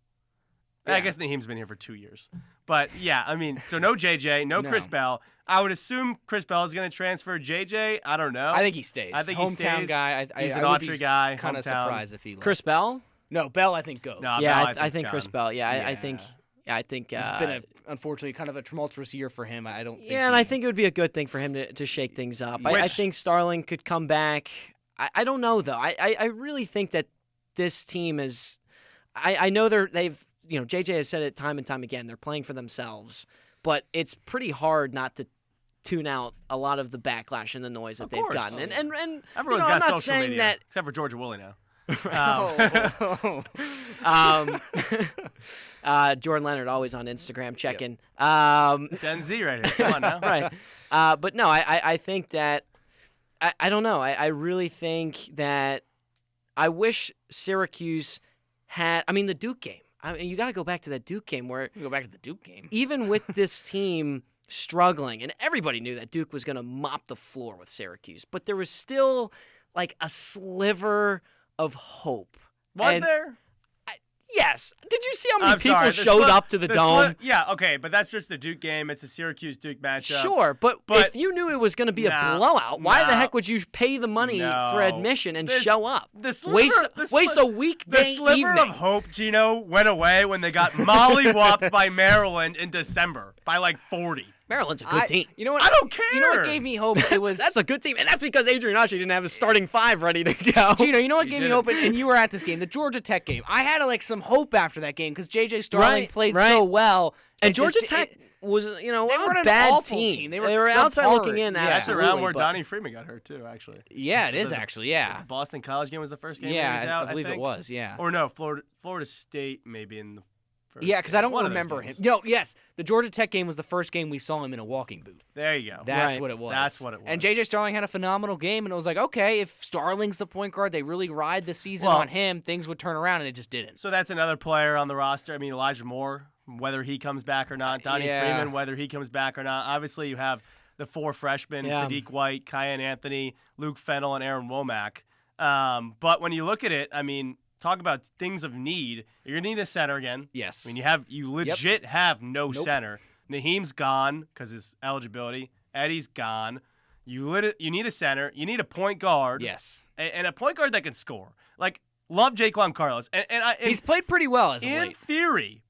Speaker 12: Yeah. I guess Naheem's been here for 2 years. But, yeah, I mean, so no JJ, no Chris Bell. I would assume Chris Bell is going to transfer. JJ, I don't know.
Speaker 21: I think he stays.
Speaker 12: I think
Speaker 21: Hometown
Speaker 12: he stays.
Speaker 21: guy.
Speaker 12: He's an
Speaker 21: I would
Speaker 12: Autry
Speaker 21: be
Speaker 12: guy.
Speaker 21: Kind of surprised if he left.
Speaker 13: Chris Bell?
Speaker 21: No, Bell I think goes.
Speaker 12: No,
Speaker 13: Yeah,
Speaker 12: Bell,
Speaker 13: I think Chris
Speaker 12: gone.
Speaker 13: Bell. Yeah, I think. Yeah, I think.
Speaker 21: It's been unfortunately kind of a tumultuous year for him. I don't. Think
Speaker 13: and I think it would be a good thing for him to shake things up. I think Starling could come back. I don't know though. I really think that this team is. I know they've JJ has said it time and time again. They're playing for themselves, but it's pretty hard not to tune out a lot of the backlash and the noise that they've gotten. And
Speaker 12: everyone's
Speaker 13: I'm
Speaker 12: got
Speaker 13: not
Speaker 12: social
Speaker 13: saying
Speaker 12: media,
Speaker 13: that
Speaker 12: except for Georgia Woolley now.
Speaker 13: Jordan Leonard always on Instagram checking.
Speaker 12: Gen Z right here. Come on now.
Speaker 13: Right. But no, I think that I don't know. I really think that I wish Syracuse had. I mean, the Duke game. I mean, you got to go back to that Duke game where
Speaker 21: go back to the Duke game.
Speaker 13: Even with this team struggling, and everybody knew that Duke was going to mop the floor with Syracuse, but there was still like a sliver of hope.
Speaker 12: Was there?
Speaker 13: Yes. Did you see how many people showed up to the Dome?
Speaker 12: Yeah, okay, but that's just the Duke game. It's a Syracuse-Duke matchup.
Speaker 13: Sure, but if you knew it was going to be a blowout, why the heck would you pay the money for admission and show up? Waste a weekday
Speaker 12: The sliver
Speaker 13: evening.
Speaker 12: of hope, Gino, went away when they got mollywopped by Maryland in December by like 40.
Speaker 13: Maryland's a good team.
Speaker 21: You know what?
Speaker 12: I don't care.
Speaker 21: You know what gave me hope?
Speaker 13: That's a good team, and that's because Adrian Ache didn't have his starting five ready to go.
Speaker 21: Gino, you know what gave me hope? And you were at this game, the Georgia Tech game. I had some hope after that game because J.J. Starling played so well.
Speaker 13: And Georgia Tech was,
Speaker 21: they were
Speaker 13: a
Speaker 21: an
Speaker 13: bad
Speaker 21: awful team. They were
Speaker 13: outside
Speaker 21: subpar.
Speaker 13: looking in.
Speaker 21: Yeah.
Speaker 12: That's around where Donnie Freeman got hurt too, actually.
Speaker 21: Yeah, it is actually. Yeah,
Speaker 12: the Boston College game was the first game.
Speaker 21: Yeah,
Speaker 12: he was out,
Speaker 21: I believe
Speaker 12: think.
Speaker 21: it was. Yeah,
Speaker 12: or no, Florida State maybe in the.
Speaker 21: Yeah, because I don't remember him. Yes, the Georgia Tech game was the first game we saw him in a walking boot.
Speaker 12: There you go.
Speaker 21: That's what it was.
Speaker 12: That's what it was.
Speaker 21: And J.J. Starling had a phenomenal game, and it was like, okay, if Starling's the point guard, they really ride the season on him, things would turn around, and it just didn't.
Speaker 12: So that's another player on the roster. I mean, Elijah Moore, whether he comes back or not. Donnie Freeman, whether he comes back or not. Obviously, you have the four freshmen, Sadiq White, Kyan Anthony, Luke Fennell, and Aaron Womack. But when you look at it, I mean, talk about things of need. You're gonna need a center again.
Speaker 21: Yes.
Speaker 12: I mean, you legit have no center. Naheem's gone because his eligibility. Eddie's gone. You need a center. You need a point guard.
Speaker 21: Yes.
Speaker 12: And a point guard that can score. Like, love Jaquan Carlos. And
Speaker 21: he's played pretty well as of
Speaker 12: in
Speaker 21: late.
Speaker 12: theory.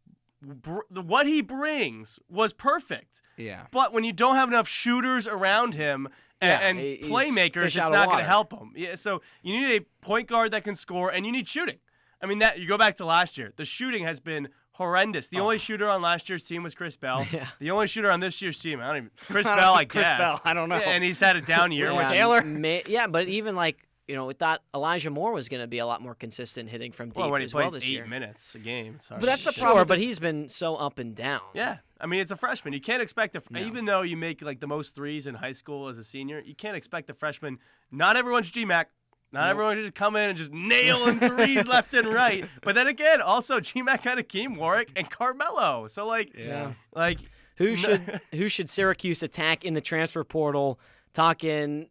Speaker 12: What he brings was perfect.
Speaker 21: Yeah.
Speaker 12: But when you don't have enough shooters around him and playmakers, it's not going to help him. Yeah, so you need a point guard that can score, and you need shooting. I mean, that you go back to last year. The shooting has been horrendous. The only shooter on last year's team was Chris Bell.
Speaker 13: Yeah.
Speaker 12: The only shooter on this year's team, Chris Bell, I guess.
Speaker 21: Chris Bell, I don't know.
Speaker 12: Yeah, and he's had a down year.
Speaker 21: With Taylor?
Speaker 13: Yeah, but even we thought Elijah Moore was going to be a lot more consistent hitting from deep
Speaker 12: when he
Speaker 13: as well
Speaker 12: plays
Speaker 13: this year.
Speaker 12: 8 minutes a game, it's hard.
Speaker 21: But that's the
Speaker 13: Sure,
Speaker 21: problem.
Speaker 13: but he's been so up and down.
Speaker 12: Yeah. I mean, it's a freshman. You can't expect even though you make like the most threes in high school as a senior, you can't expect a freshman. Not everyone's GMAC. Not everyone just come in and just nailing threes left and right. But then again, also GMAC had Akeem Warwick and Carmelo. So
Speaker 13: who should Syracuse attack in the transfer portal? Talking,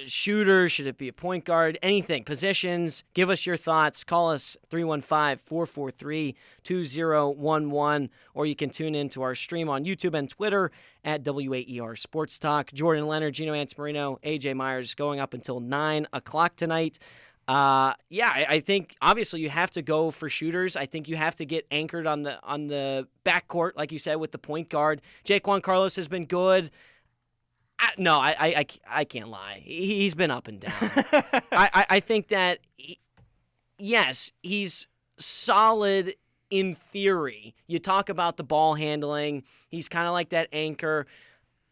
Speaker 13: shooters, should it be a point guard, anything, positions, give us your thoughts. Call us 315-443-2011, or you can tune in to our stream on YouTube and Twitter at WAER Sports Talk. Jordan Leonard, Gino Antamarino, AJ Myers going up until 9 o'clock tonight. I think obviously you have to go for shooters. I think you have to get anchored on the backcourt, like you said, with the point guard. Jaquan Carlos has been good. I can't lie. He's been up and down. I think that, yes, he's solid in theory. You talk about the ball handling. He's kind of like that anchor.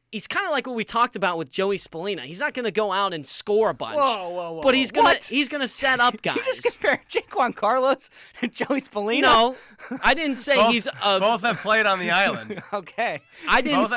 Speaker 13: He's kind of like what we talked about with Joey Spallina. He's not going to go out and score a bunch.
Speaker 21: Whoa.
Speaker 13: But he's gonna set up guys.
Speaker 21: You just compared Jaquan Carlos to Joey Spallina?
Speaker 13: No, I didn't say
Speaker 12: both have played on the island.
Speaker 21: Okay.
Speaker 13: I didn't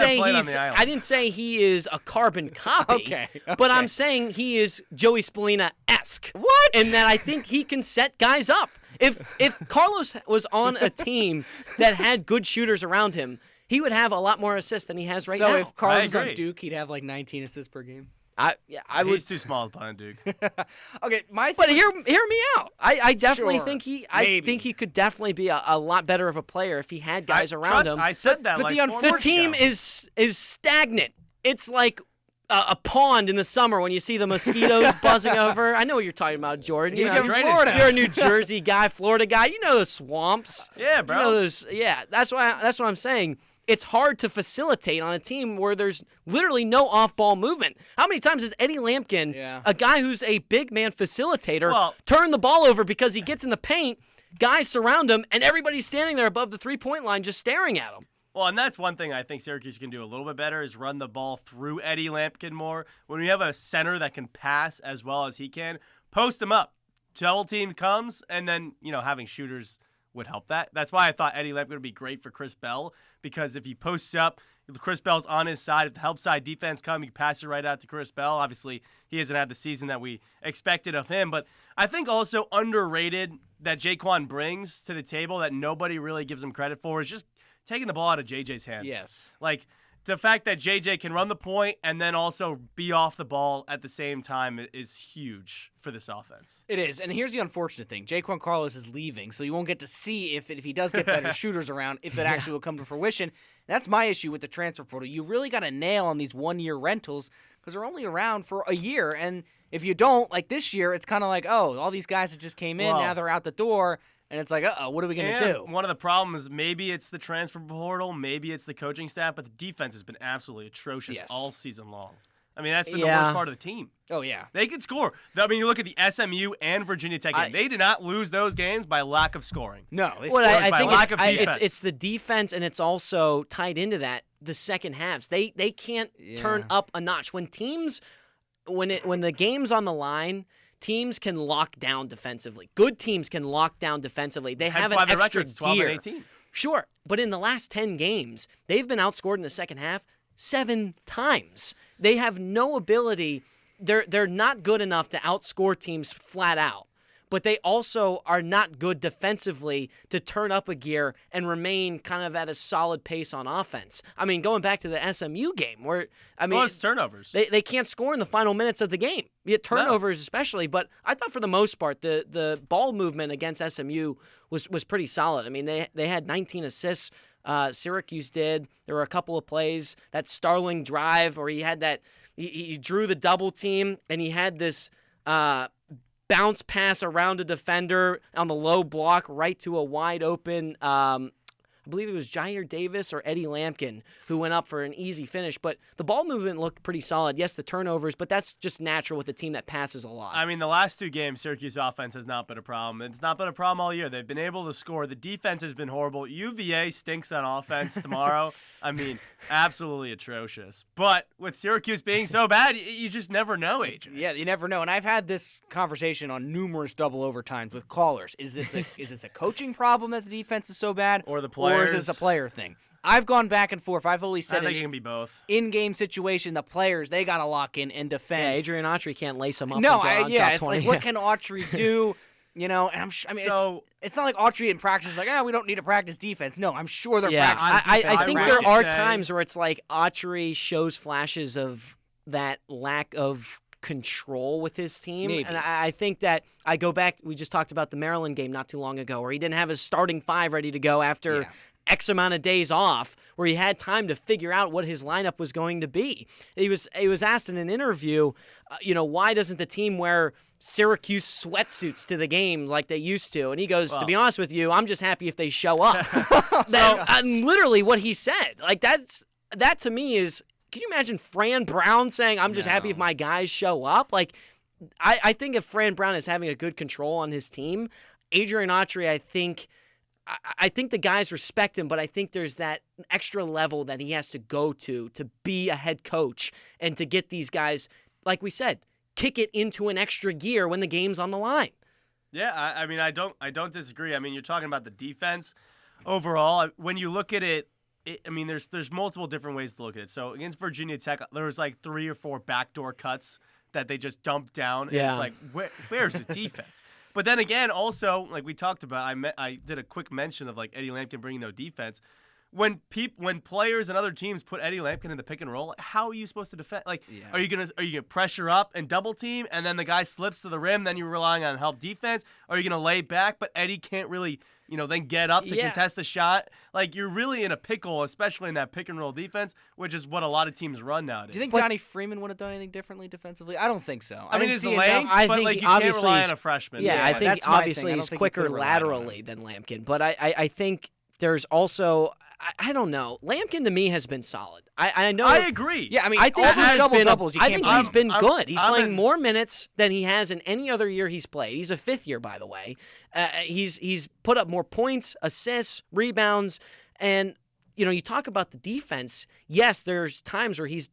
Speaker 13: say he is a carbon copy.
Speaker 21: Okay.
Speaker 13: But I'm saying he is Joey Spallina-esque.
Speaker 21: What?
Speaker 13: And that I think he can set guys up. If Carlos was on a team that had good shooters around him, he would have a lot more assists than he has right
Speaker 21: so
Speaker 13: now.
Speaker 21: if Carlos was on Duke, he'd have like 19 assists per game.
Speaker 13: I would.
Speaker 12: He's too small to play on Duke.
Speaker 21: Okay,
Speaker 13: But hear me out. I definitely
Speaker 21: Sure,
Speaker 13: think
Speaker 21: maybe.
Speaker 13: think he could definitely be a lot better of a player if he had guys around him.
Speaker 12: I said that.
Speaker 21: But
Speaker 12: like
Speaker 21: the
Speaker 12: 4
Speaker 13: The
Speaker 12: months
Speaker 13: team
Speaker 12: ago.
Speaker 13: is stagnant. It's like a pond in the summer when you see the mosquitoes buzzing over. I know what you're talking about, Jordan.
Speaker 21: He's
Speaker 13: You
Speaker 21: in
Speaker 13: know,
Speaker 21: Florida.
Speaker 13: You're a New Jersey guy, Florida guy. You know the swamps.
Speaker 12: Yeah, bro.
Speaker 13: You know those. Yeah, that's what I'm saying. It's hard to facilitate on a team where there's literally no off-ball movement. How many times has Eddie Lampkin, a guy who's a big man facilitator, turn the ball over because he gets in the paint, guys surround him, and everybody's standing there above the three-point line just staring at him?
Speaker 12: Well, and that's one thing I think Syracuse can do a little bit better is run the ball through Eddie Lampkin more. When we have a center that can pass as well as he can, post him up. Double team comes, and then, having shooters would help that. That's why I thought Eddie Lampkin would be great for Chris Bell, because if he posts up, if Chris Bell's on his side, if the help side defense comes, he pass it right out to Chris Bell. Obviously, he hasn't had the season that we expected of him, but I think also underrated that Jaquan brings to the table that nobody really gives him credit for is just taking the ball out of JJ's hands.
Speaker 21: Yes.
Speaker 12: Like, the fact that JJ can run the point and then also be off the ball at the same time is huge for this offense.
Speaker 21: It is, and here's the unfortunate thing. Jaquan Carlos is leaving, so you won't get to see if he does get better shooters around, if it actually will come to fruition. That's my issue with the transfer portal. You really got to nail on these one-year rentals because they're only around for a year, and if you don't, like this year, it's kind of like, oh, all these guys that just came in, now they're out the door. And it's like, what are we going to do?
Speaker 12: One of the problems, maybe it's the transfer portal, maybe it's the coaching staff, but the defense has been absolutely atrocious all season long. I mean, that's been the worst part of the team.
Speaker 21: Oh, yeah.
Speaker 12: They can score. I mean, you look at the SMU and Virginia Tech game. They did not lose those games by lack of scoring.
Speaker 21: No.
Speaker 13: I think
Speaker 12: lack of defense.
Speaker 13: it's the defense, and it's also tied into that, the second halves. They can't turn up a notch. When teams, when the game's on the line, teams can lock down defensively. Good teams can lock down defensively. They have an extra
Speaker 12: record's 12
Speaker 13: gear.
Speaker 12: and 18.
Speaker 13: Sure, but in the last 10 games, they've been outscored in the second half 7 times. They have no ability. They're not good enough to outscore teams flat out. But they also are not good defensively to turn up a gear and remain kind of at a solid pace on offense. I mean, going back to the SMU game, where
Speaker 12: it's turnovers.
Speaker 13: They can't score in the final minutes of the game. Turnovers especially, but I thought for the most part the ball movement against SMU was pretty solid. I mean, they had 19 assists. Syracuse did. There were a couple of plays, that Starling drive, or he had that he drew the double team and he had this bounce pass around a defender on the low block right to a wide open, I believe it was Jair Davis or Eddie Lampkin who went up for an easy finish. But the ball movement looked pretty solid. Yes, the turnovers, but that's just natural with a team that passes a lot.
Speaker 12: I mean, the last 2 games, Syracuse offense has not been a problem. It's not been a problem all year. They've been able to score. The defense has been horrible. UVA stinks on offense tomorrow. I mean, absolutely atrocious. But with Syracuse being so bad, you just never know, Adrian.
Speaker 21: Yeah, you never know. And I've had this conversation on numerous double overtimes with callers. Is this a coaching problem that the defense is so bad?
Speaker 12: Or the players?
Speaker 21: Or is this a player thing? I've gone back and forth. I've always said
Speaker 12: I think it can be both.
Speaker 21: In-game situation, the players, they got to lock in and defend.
Speaker 13: Yeah, Adrian Autry can't lace them up.
Speaker 21: No,
Speaker 13: and
Speaker 21: it's
Speaker 13: 20.
Speaker 21: like, what can Autry do? And it's not like Autry in practice is like, we don't need to practice defense. No, I'm sure they're practicing defense.
Speaker 13: I think there are times where it's like Autry shows flashes of that lack of control with his team.
Speaker 21: Maybe.
Speaker 13: And I think that I go back, we just talked about the Maryland game not too long ago where he didn't have his starting 5 ready to go after X amount of days off, where he had time to figure out what his lineup was going to be. He was asked in an interview, why doesn't the team wear Syracuse sweatsuits to the game like they used to? And he goes, to be honest with you, I'm just happy if they show up. Literally what he said. Like that to me is, can you imagine Fran Brown saying, I'm just happy if my guys show up? Like, I think if Fran Brown is having a good control on his team, Adrian Autry, I think the guys respect him, but I think there's that extra level that he has to go to be a head coach and to get these guys, like we said, kick it into an extra gear when the game's on the line.
Speaker 12: Yeah, I mean, I don't disagree. I mean, you're talking about the defense overall. When you look at it, there's multiple different ways to look at it. So against Virginia Tech, there was like 3 or 4 backdoor cuts that they just dumped down. And it's like, where's the defense? But then again, also, like we talked about, I did a quick mention of like Eddie Lampkin bringing no defense. when players and other teams put Eddie Lampkin in the pick and roll, how are you supposed to defend? Like, are you gonna pressure up and double team, and then the guy slips to the rim, then you're relying on help defense? Or are you gonna lay back, but Eddie can't really, then get up to contest the shot? Like, you're really in a pickle, especially in that pick and roll defense, which is what a lot of teams run nowadays.
Speaker 21: Do you think Johnny Freeman would have done anything differently defensively? I don't think so.
Speaker 12: I mean, his length,
Speaker 13: I
Speaker 12: but
Speaker 13: think
Speaker 12: like you can't
Speaker 13: obviously
Speaker 12: rely on a freshman.
Speaker 13: Yeah, I think
Speaker 21: that's my
Speaker 13: obviously
Speaker 21: thing. I don't
Speaker 13: he's
Speaker 21: think he
Speaker 13: quicker
Speaker 21: could've relied on
Speaker 13: laterally than Lampkin, but I think there's also. I don't know. Lampkin to me has been solid. I know.
Speaker 12: I agree.
Speaker 21: Yeah, I mean,
Speaker 13: I think
Speaker 21: all those
Speaker 13: he's
Speaker 21: double
Speaker 13: been.
Speaker 21: doubles.
Speaker 13: I think he's been good. He's
Speaker 12: I'm
Speaker 13: playing
Speaker 12: in-
Speaker 13: more minutes than he has in any other year he's played. He's a fifth year, by the way. He's put up more points, assists, rebounds, and you talk about the defense. Yes, there's times where he's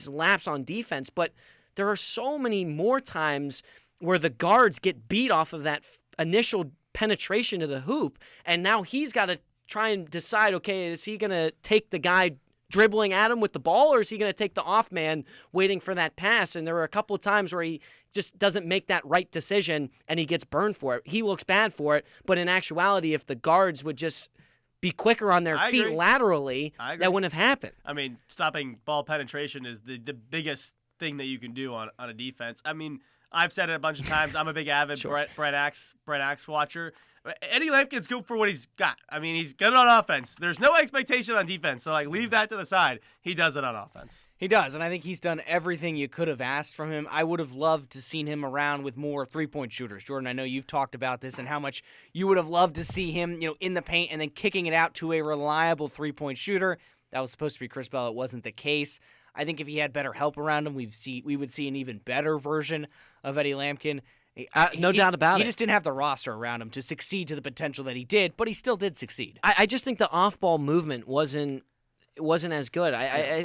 Speaker 13: laps on defense, but there are so many more times where the guards get beat off of that initial penetration to the hoop, and now he's got to try and decide, okay, is he going to take the guy dribbling at him with the ball, or is he going to take the off man waiting for that pass? And there are a couple of times where he just doesn't make that right decision, and he gets burned for it. He looks bad for it, but in actuality, if the guards would just be quicker on their feet laterally, that wouldn't have happened.
Speaker 12: I mean, stopping ball penetration is the biggest thing that you can do on a defense. I mean, I've said it a bunch of times. I'm a big avid Brett Axe watcher. Eddie Lampkin's good for what he's got. I mean, he's good on offense. There's no expectation on defense, so leave that to the side. He does it on offense.
Speaker 21: He does, and I think he's done everything you could have asked from him. I would have loved to seen him around with more three-point shooters. Jordan, I know you've talked about this and how much you would have loved to see him, in the paint and then kicking it out to a reliable three-point shooter. That was supposed to be Chris Bell. It wasn't the case. I think if he had better help around him, we would see an even better version of Eddie Lampkin.
Speaker 13: No doubt about it.
Speaker 21: He just didn't have the roster around him to succeed to the potential that he did, but he still did succeed.
Speaker 13: I just think the off-ball movement wasn't as good.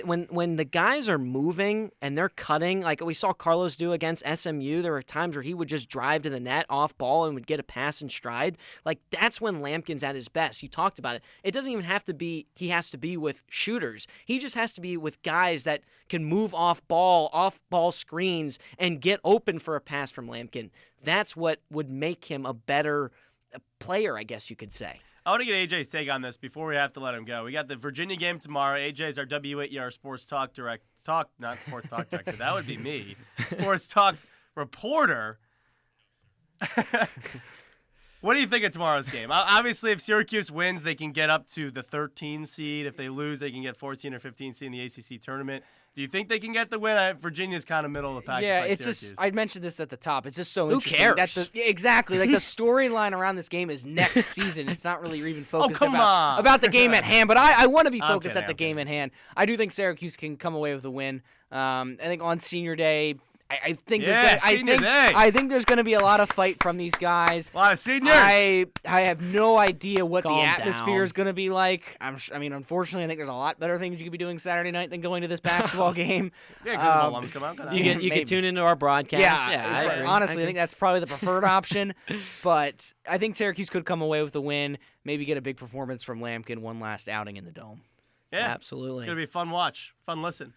Speaker 13: When the guys are moving and they're cutting, like we saw Carlos do against SMU, there were times where he would just drive to the net off ball and would get a pass in stride. Like, that's when Lampkin's at his best. You talked about it. It doesn't even have to be he has to be with shooters. He just has to be with guys that can move off ball screens and get open for a pass from Lampkin. That's what would make him a better player, I guess you could say.
Speaker 12: I want to get AJ's take on this before we have to let him go. We got the Virginia game tomorrow. AJ's our W8ER Sports Talk not Sports Talk director. That would be me. Sports Talk reporter. What do you think of tomorrow's game? Obviously, if Syracuse wins, they can get up to the 13 seed. If they lose, they can get 14 or 15 seed in the ACC tournament. Do you think they can get the win? Virginia's kind of middle of the pack.
Speaker 21: Yeah,
Speaker 12: like
Speaker 21: it's
Speaker 12: Syracuse.
Speaker 21: just, I mentioned this at the top. It's just so
Speaker 13: Who
Speaker 21: interesting.
Speaker 13: cares?
Speaker 21: Exactly. Like, the storyline around this game is next season. It's not really even focused
Speaker 12: come on.
Speaker 21: about the game at hand. But I want to be focused
Speaker 12: kidding,
Speaker 21: at the game at hand. I do think Syracuse can come away with a win. I think on senior day, I think there's going to be a lot of fight from these guys.
Speaker 12: A lot of seniors.
Speaker 21: I have no idea what
Speaker 13: Calm
Speaker 21: the atmosphere
Speaker 13: down.
Speaker 21: is going to be like. Unfortunately, I think there's a lot better things you could be doing Saturday night than going to this basketball game.
Speaker 12: Yeah, good alums come out.
Speaker 13: You can tune into our broadcast.
Speaker 21: Honestly, I think that's probably the preferred option. But I think Syracuse could come away with a win, maybe get a big performance from Lampkin, one last outing in the Dome.
Speaker 12: Yeah,
Speaker 13: absolutely.
Speaker 12: It's going to be a fun watch, fun listen.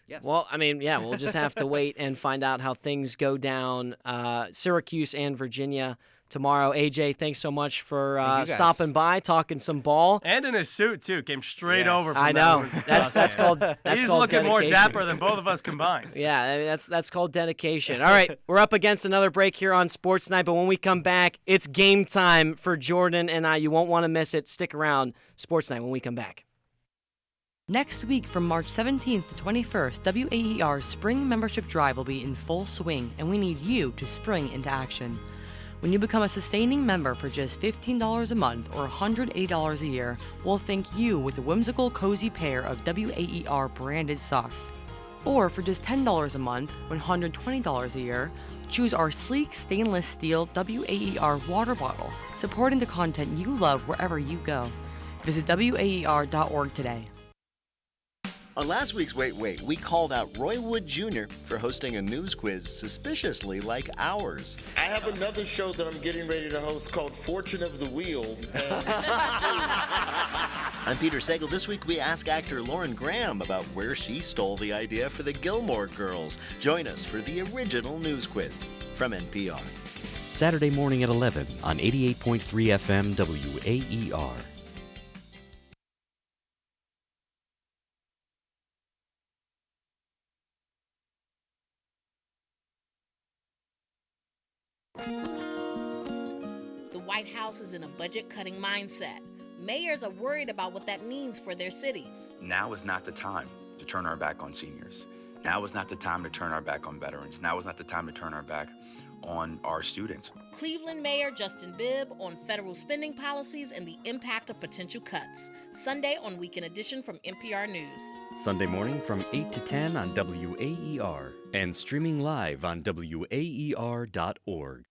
Speaker 21: Yes.
Speaker 13: Well, we'll just have to wait and find out how things go down. Syracuse and Virginia tomorrow. AJ, thanks so much for stopping by, talking some ball.
Speaker 12: And in his suit, too. Came straight over from
Speaker 13: I know. That's called
Speaker 12: He's
Speaker 13: called
Speaker 12: looking
Speaker 13: dedication.
Speaker 12: more dapper than both of us combined.
Speaker 13: Yeah, that's called dedication. All right, we're up against another break here on Sports Night, but when we come back, it's game time for Jordan and I. You won't want to miss it. Stick around. Sports Night when we come back.
Speaker 1: Next week, from March 17th to 21st, WAER's Spring Membership Drive will be in full swing, and we need you to spring into action. When you become a sustaining member for just $15 a month or $180 a year, we'll thank you with a whimsical, cozy pair of WAER branded socks. Or for just $10 a month, $120 a year, choose our sleek stainless steel WAER water bottle, supporting the content you love wherever you go. Visit WAER.org today.
Speaker 2: On last week's Wait, we called out Roy Wood Jr. for hosting a news quiz suspiciously like ours.
Speaker 23: I have another show that I'm getting ready to host called Fortune of the Wheel.
Speaker 2: I'm Peter Sagal. This week we ask actor Lauren Graham about where she stole the idea for the Gilmore Girls. Join us for the original news quiz from NPR.
Speaker 18: Saturday morning at 11 on 88.3 FM WAER.
Speaker 3: The White House is in a budget-cutting mindset. Mayors are worried about what that means for their cities.
Speaker 5: Now is not the time to turn our back on seniors. Now is not the time to turn our back on veterans. Now is not the time to turn our back on our students.
Speaker 3: Cleveland Mayor Justin Bibb on federal spending policies and the impact of potential cuts. Sunday on Weekend Edition from NPR News.
Speaker 18: Sunday morning from 8 to 10 on WAER and streaming live on WAER.org.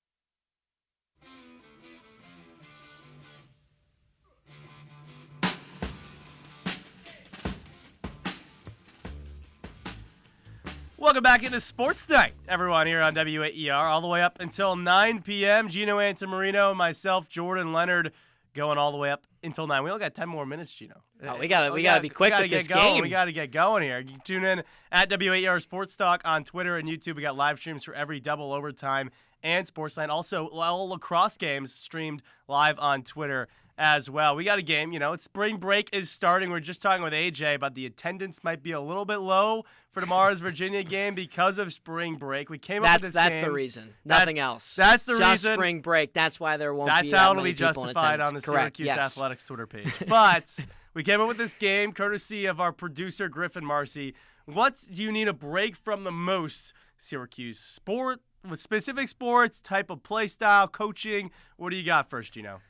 Speaker 12: Welcome back into Sports Night, everyone, here on WAER, all the way up until 9 p.m. Gino Antamarino and myself, Jordan Leonard, going all the way up until 9. We only got 10 more minutes, Gino.
Speaker 13: Oh, we gotta be quick with this game.
Speaker 12: We gotta get going here. You can tune in at WAER Sports Talk on Twitter and YouTube. We got live streams for every double overtime and SportsNite. Also, all lacrosse games streamed live on Twitter as well. We got a game. It's spring break is starting. We're just talking with AJ about the attendance might be a little bit low for tomorrow's Virginia game because of spring break. We came up with this
Speaker 13: That's
Speaker 12: game.
Speaker 13: the reason. Nothing else.
Speaker 12: That's the
Speaker 13: just
Speaker 12: reason.
Speaker 13: Spring break. That's why there won't
Speaker 12: That's
Speaker 13: be
Speaker 12: how
Speaker 13: that
Speaker 12: it'll
Speaker 13: many
Speaker 12: be
Speaker 13: people in
Speaker 12: justified
Speaker 13: attendance.
Speaker 12: on the
Speaker 13: Correct.
Speaker 12: Syracuse
Speaker 13: Yes.
Speaker 12: Athletics Twitter page. But we came up with this game courtesy of our producer, Griffin Marcy. What do you need a break from the most? Syracuse sport, with specific sports, type of play style, coaching. What do you got first, Gino?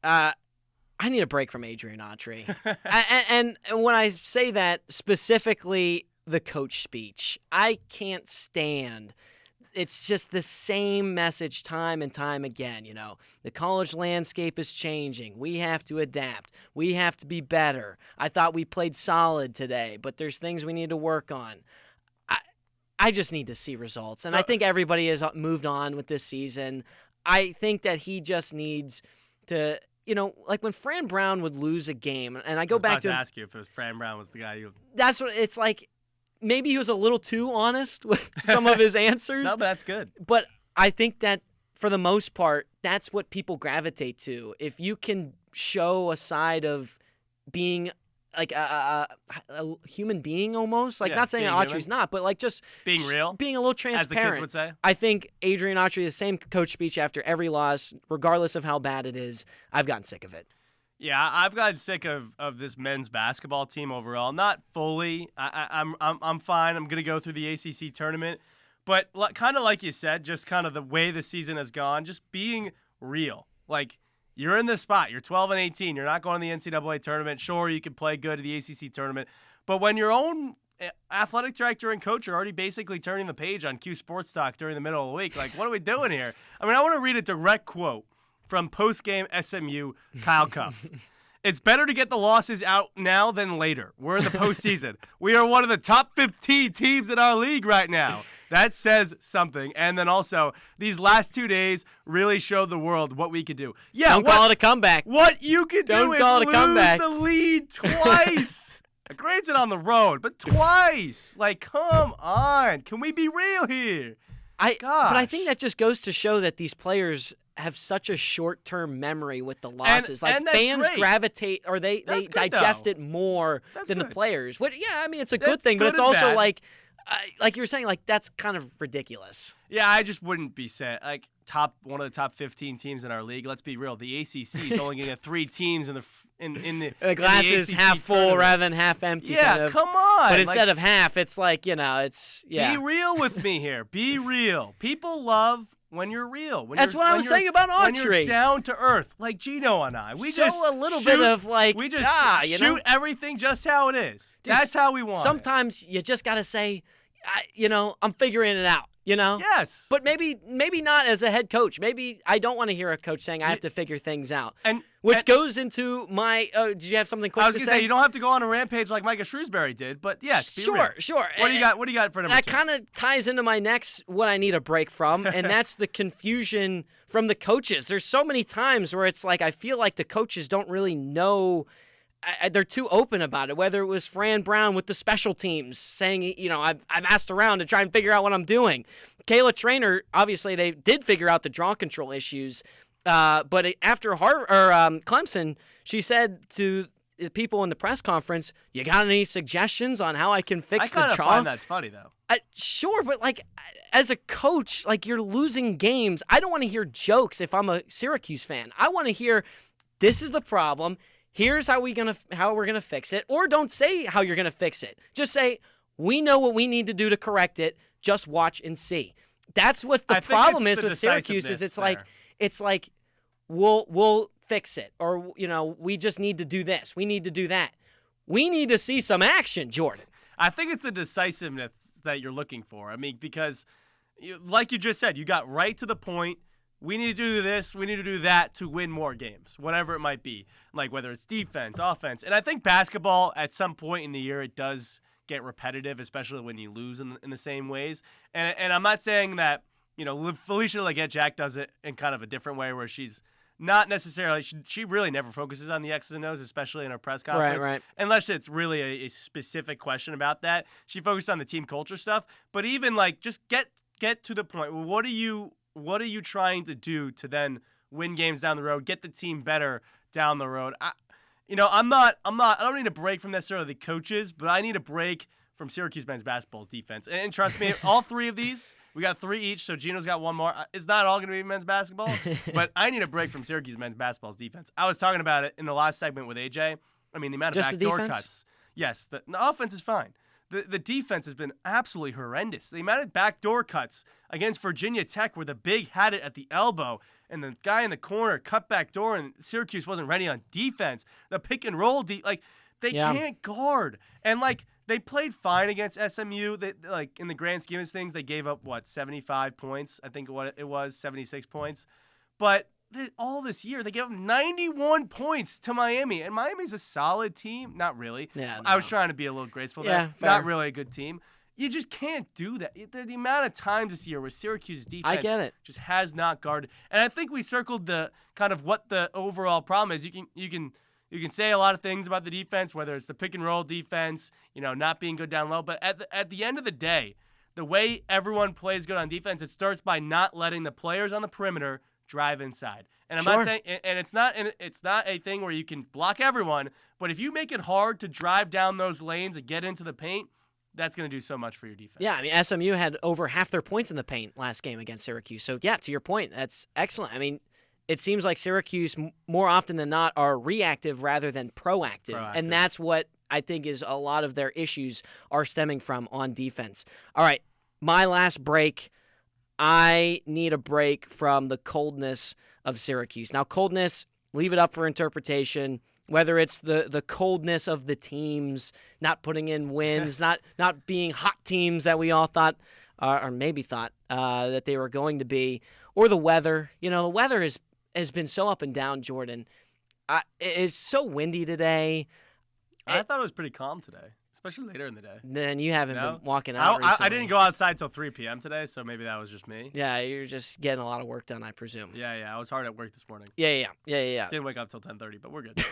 Speaker 13: I need a break from Adrian Autry. and when I say that, specifically the coach speech, I can't stand. It's just the same message time and time again. The college landscape is changing. We have to adapt. We have to be better. I thought we played solid today, but there's things we need to work on. I just need to see results. And I think everybody has moved on with this season. I think that he just needs to, like when Fran Brown would lose a game, and I go back to
Speaker 12: ask you if it was Fran Brown was the guy you.
Speaker 13: That's what it's like. Maybe he was a little too honest with some of his answers.
Speaker 12: No, but that's good.
Speaker 13: But I think that for the most part, that's what people gravitate to. If you can show a side of being like a human being almost, like not saying Autry's not, but like just
Speaker 12: being real,
Speaker 13: being a little transparent.
Speaker 12: As the kids would say.
Speaker 13: I think Adrian Autry, the same coach speech after every loss, regardless of how bad it is, I've gotten sick of it.
Speaker 12: Yeah, I've gotten sick of this men's basketball team overall. Not fully. I'm fine. I'm gonna go through the ACC tournament, but kind of like you said, just kind of the way the season has gone, just being real. Like you're in this spot. You're 12-18. You're not going to the NCAA tournament. Sure, you can play good at the ACC tournament, but when your own athletic director and coach are already basically turning the page on Q Sports Talk during the middle of the week, like what are we doing here? I mean, I want to read a direct quote from post-game SMU Kyle Cuff. It's better to get the losses out now than later. We're in the postseason. We are one of the top 15 teams in our league right now. That says something. And then also, these last 2 days really showed the world what we could do. Yeah,
Speaker 13: Don't call it a comeback.
Speaker 12: What you could do is
Speaker 13: call it a comeback.
Speaker 12: lose the lead twice. Granted on the road, but twice. Like, come on. Can we be real here?
Speaker 13: But I think that just goes to show that these players have such a short-term memory with the losses.
Speaker 12: And
Speaker 13: fans
Speaker 12: great.
Speaker 13: gravitate, or they digest it more than the players. Which, I mean, it's a good thing, but it's also
Speaker 12: bad.
Speaker 13: like you were saying, like that's kind of ridiculous.
Speaker 12: Yeah, I just wouldn't be saying like one of the top 15 teams in our league. Let's be real. The ACC is only going to get 3 teams in the
Speaker 13: glass is half full rather than half empty.
Speaker 12: Yeah,
Speaker 13: kind of.
Speaker 12: Come on.
Speaker 13: But instead of half, it's like it's
Speaker 12: Be real with me here. Be real. People love when you're real.
Speaker 13: That's what I was saying about Autry.
Speaker 12: When you're down to earth, like Gino and I. We
Speaker 13: show
Speaker 12: just
Speaker 13: a little bit of like,
Speaker 12: we just shoot everything just how it is. That's how we want
Speaker 13: Sometimes you just got to say, I'm figuring it out.
Speaker 12: Yes.
Speaker 13: But maybe not as a head coach. Maybe I don't want to hear a coach saying I have to figure things out. Which goes into my. Did you have something quick to say?
Speaker 12: I was gonna say you don't have to go on a rampage like Micah Shrewsbury did, but yes, be real.
Speaker 13: Sure.
Speaker 12: What do you got? What do you got for number 2?
Speaker 13: That kind of ties into my next what I need a break from, and that's the confusion from the coaches. There's so many times where it's like I feel like the coaches don't really know. They're too open about it. Whether it was Fran Brown with the special teams saying, I've asked around to try and figure out what I'm doing. Kayla Trainer, obviously they did figure out the draw control issues. But after Clemson, she said to the people in the press conference, "You got any suggestions on how I can fix the draw?"
Speaker 12: I kind of find that's funny though.
Speaker 13: Sure, but like as a coach, like you're losing games. I don't want to hear jokes if I'm a Syracuse fan. I want to hear this is the problem. Here's how we're gonna fix it. Or don't say how you're gonna fix it. Just say we know what we need to do to correct it. Just watch and see. That's what the problem is with Syracuse. Is it's like we'll fix it, or we just need to do this. We need to do that. We need to see some action, Jordan.
Speaker 12: I think it's the decisiveness that you're looking for. I mean, because like you just said, you got right to the point. We need to do this, we need to do that to win more games, whatever it might be, like whether it's defense, offense. And I think basketball, at some point in the year, it does get repetitive, especially when you lose in the same ways. And I'm not saying that, Felicia Leggett-Jack does it in kind of a different way where she's not necessarily, she really never focuses on the X's and O's, especially in her press conference.
Speaker 13: Right.
Speaker 12: Unless it's really a specific question about that. She focused on the team culture stuff. But even like, just get to the point. Well, what are you trying to do to then win games down the road, get the team better down the road? I don't need a break from necessarily the coaches, but I need a break from Syracuse men's basketball's defense. And trust me, all three of these, we got 3 each, so Gino's got 1 more. It's not all going to be men's basketball, but I need a break from Syracuse men's basketball's defense. I was talking about it in the last segment with AJ. I mean, the amount of backdoor cuts. Yes, the offense is fine. The defense has been absolutely horrendous. The amount of backdoor cuts against Virginia Tech where the big had it at the elbow and the guy in the corner cut back door and Syracuse wasn't ready on defense. The pick and roll, they can't guard. And, they played fine against SMU. They, in the grand scheme of things, they gave up, 75 points? I think what it was, 76 points. But all this year, they gave up 91 points to Miami. And Miami's a solid team. Not really.
Speaker 13: Yeah, no.
Speaker 12: I was trying to be a little graceful there.
Speaker 13: Fair.
Speaker 12: Not really a good team. You just can't do that. The amount of times this year where Syracuse's defense just has not guarded. And I think we circled the kind of what the overall problem is. You can say a lot of things about the defense, whether it's the pick and roll defense, not being good down low. But at the end of the day, the way everyone plays good on defense, it starts by not letting the players on the perimeter drive inside. And I'm not saying, and it's not a thing where you can block everyone, but if you make it hard to drive down those lanes and get into the paint, that's going to do so much for your defense.
Speaker 13: Yeah, I mean, SMU had over half their points in the paint last game against Syracuse. So, yeah, to your point, that's excellent. I mean, it seems like Syracuse, more often than not, are reactive rather than proactive. And that's what I think is a lot of their issues are stemming from on defense. All right, my last break. I need a break from the coldness of Syracuse. Now, coldness, leave it up for interpretation. Whether it's the coldness of the teams, not putting in wins, not being hot teams that we all thought, or maybe thought that they were going to be, or the weather. The weather has been so up and down, Jordan. It's so windy today.
Speaker 12: I thought it was pretty calm today, especially later in the day.
Speaker 13: Then you haven't been walking out recently.
Speaker 12: I didn't go outside till 3 p.m. today, so maybe that was just me.
Speaker 13: Yeah, you're just getting a lot of work done, I presume.
Speaker 12: Yeah, I was hard at work this morning.
Speaker 13: Yeah.
Speaker 12: Didn't wake up till 10:30, but we're good.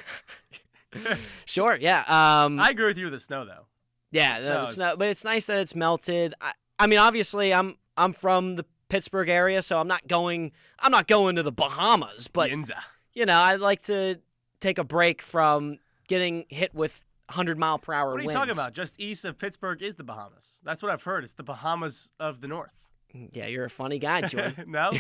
Speaker 13: Sure, yeah.
Speaker 12: I agree with you with the snow, though.
Speaker 13: Yeah, the snow, but it's nice that it's melted. I mean, obviously, I'm from the Pittsburgh area, so I'm not going to the Bahamas, but I'd like to take a break from getting hit with 100-mile-per-hour winds.
Speaker 12: What are you talking about? Just east of Pittsburgh is the Bahamas. That's what I've heard. It's the Bahamas of the North.
Speaker 13: Yeah, you're a funny guy, Jordan.
Speaker 12: No?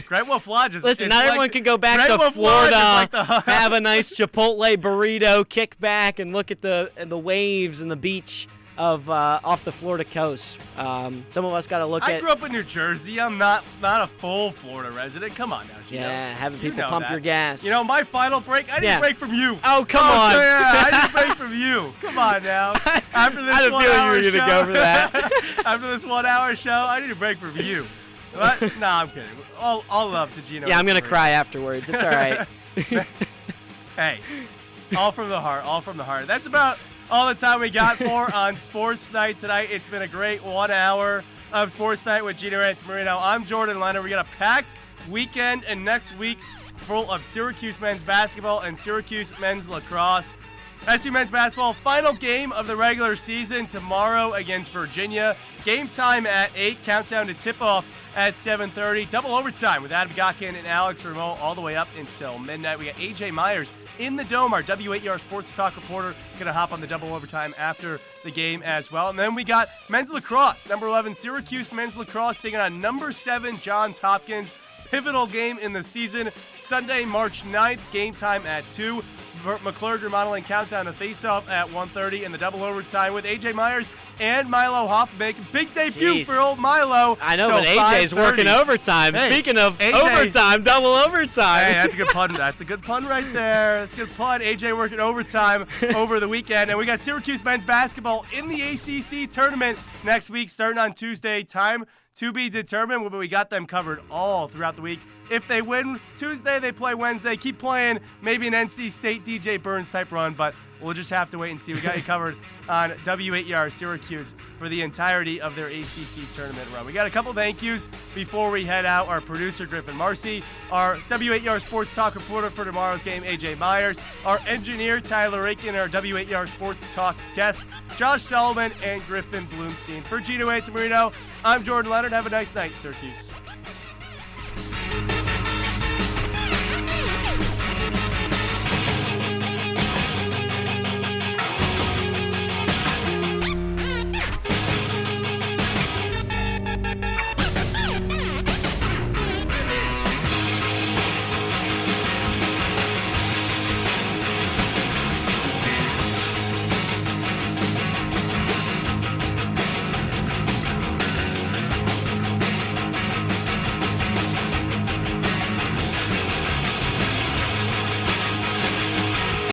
Speaker 12: Great Wolf Lodge is...
Speaker 13: Listen, not everyone can go back to Florida, have a nice Chipotle burrito, kick back, and look at the waves and the beach of off the Florida coast. Some of us got to look at...
Speaker 12: I grew up in New Jersey. I'm not a full Florida resident. Come on now, Gino.
Speaker 13: Yeah, having people pump your gas.
Speaker 12: My final break, I need a break from you.
Speaker 13: Oh, come on.
Speaker 12: Yeah, I need a break from you. Come on now. After this
Speaker 13: I had a feeling you were going to go for that.
Speaker 12: After this 1 hour show, I need a break from you. What? No, I'm kidding. All love to Gino.
Speaker 13: Yeah, I'm going to cry afterwards. It's all right.
Speaker 12: Hey, all from the heart. That's about all the time we got for on Sports Night tonight. It's been a great 1 hour of Sports Night with Gino Antamarino. I'm Jordan Leonard. We got a packed weekend and next week full of Syracuse men's basketball and Syracuse men's lacrosse. SU men's basketball, final game of the regular season tomorrow against Virginia. Game time at 8, countdown to tip-off at 7:30. Double overtime with Adam Gotkin and Alex Rameau all the way up until midnight. We got AJ Myers in the Dome, our WAER Sports Talk reporter, going to hop on the double overtime after the game as well. And then we got men's lacrosse. Number 11, Syracuse men's lacrosse taking on number 7, Johns Hopkins. Pivotal game in the season, Sunday, March 9th, game time at 2. McClurg remodeling countdown to face-off at 1:30 and the double overtime with AJ Myers and Milo Hoff making big debut for old Milo.
Speaker 13: I know,
Speaker 12: so
Speaker 13: but AJ's working overtime.
Speaker 12: Hey,
Speaker 13: Speaking of
Speaker 12: AJ,
Speaker 13: overtime, double overtime.
Speaker 12: Hey, that's a good pun. That's a good pun right there. That's a good pun. AJ working overtime over the weekend. And we got Syracuse men's basketball in the ACC tournament next week, starting on Tuesday. Time to be determined, but we got them covered all throughout the week. If they win Tuesday, they play Wednesday. Keep playing. Maybe an NC State DJ Burns type run, but we'll just have to wait and see. We got you covered on W8ER Syracuse for the entirety of their ACC tournament run. We got a couple thank yous before we head out. Our producer, Griffin Marcy. Our W8ER Sports Talk reporter for tomorrow's game, AJ Myers. Our engineer, Tyler Aiken. Our W8ER Sports Talk desk, Josh Sullivan and Griffin Bloomstein. For Gino Antamorino, I'm Jordan Leonard. Have a nice night, Syracuse.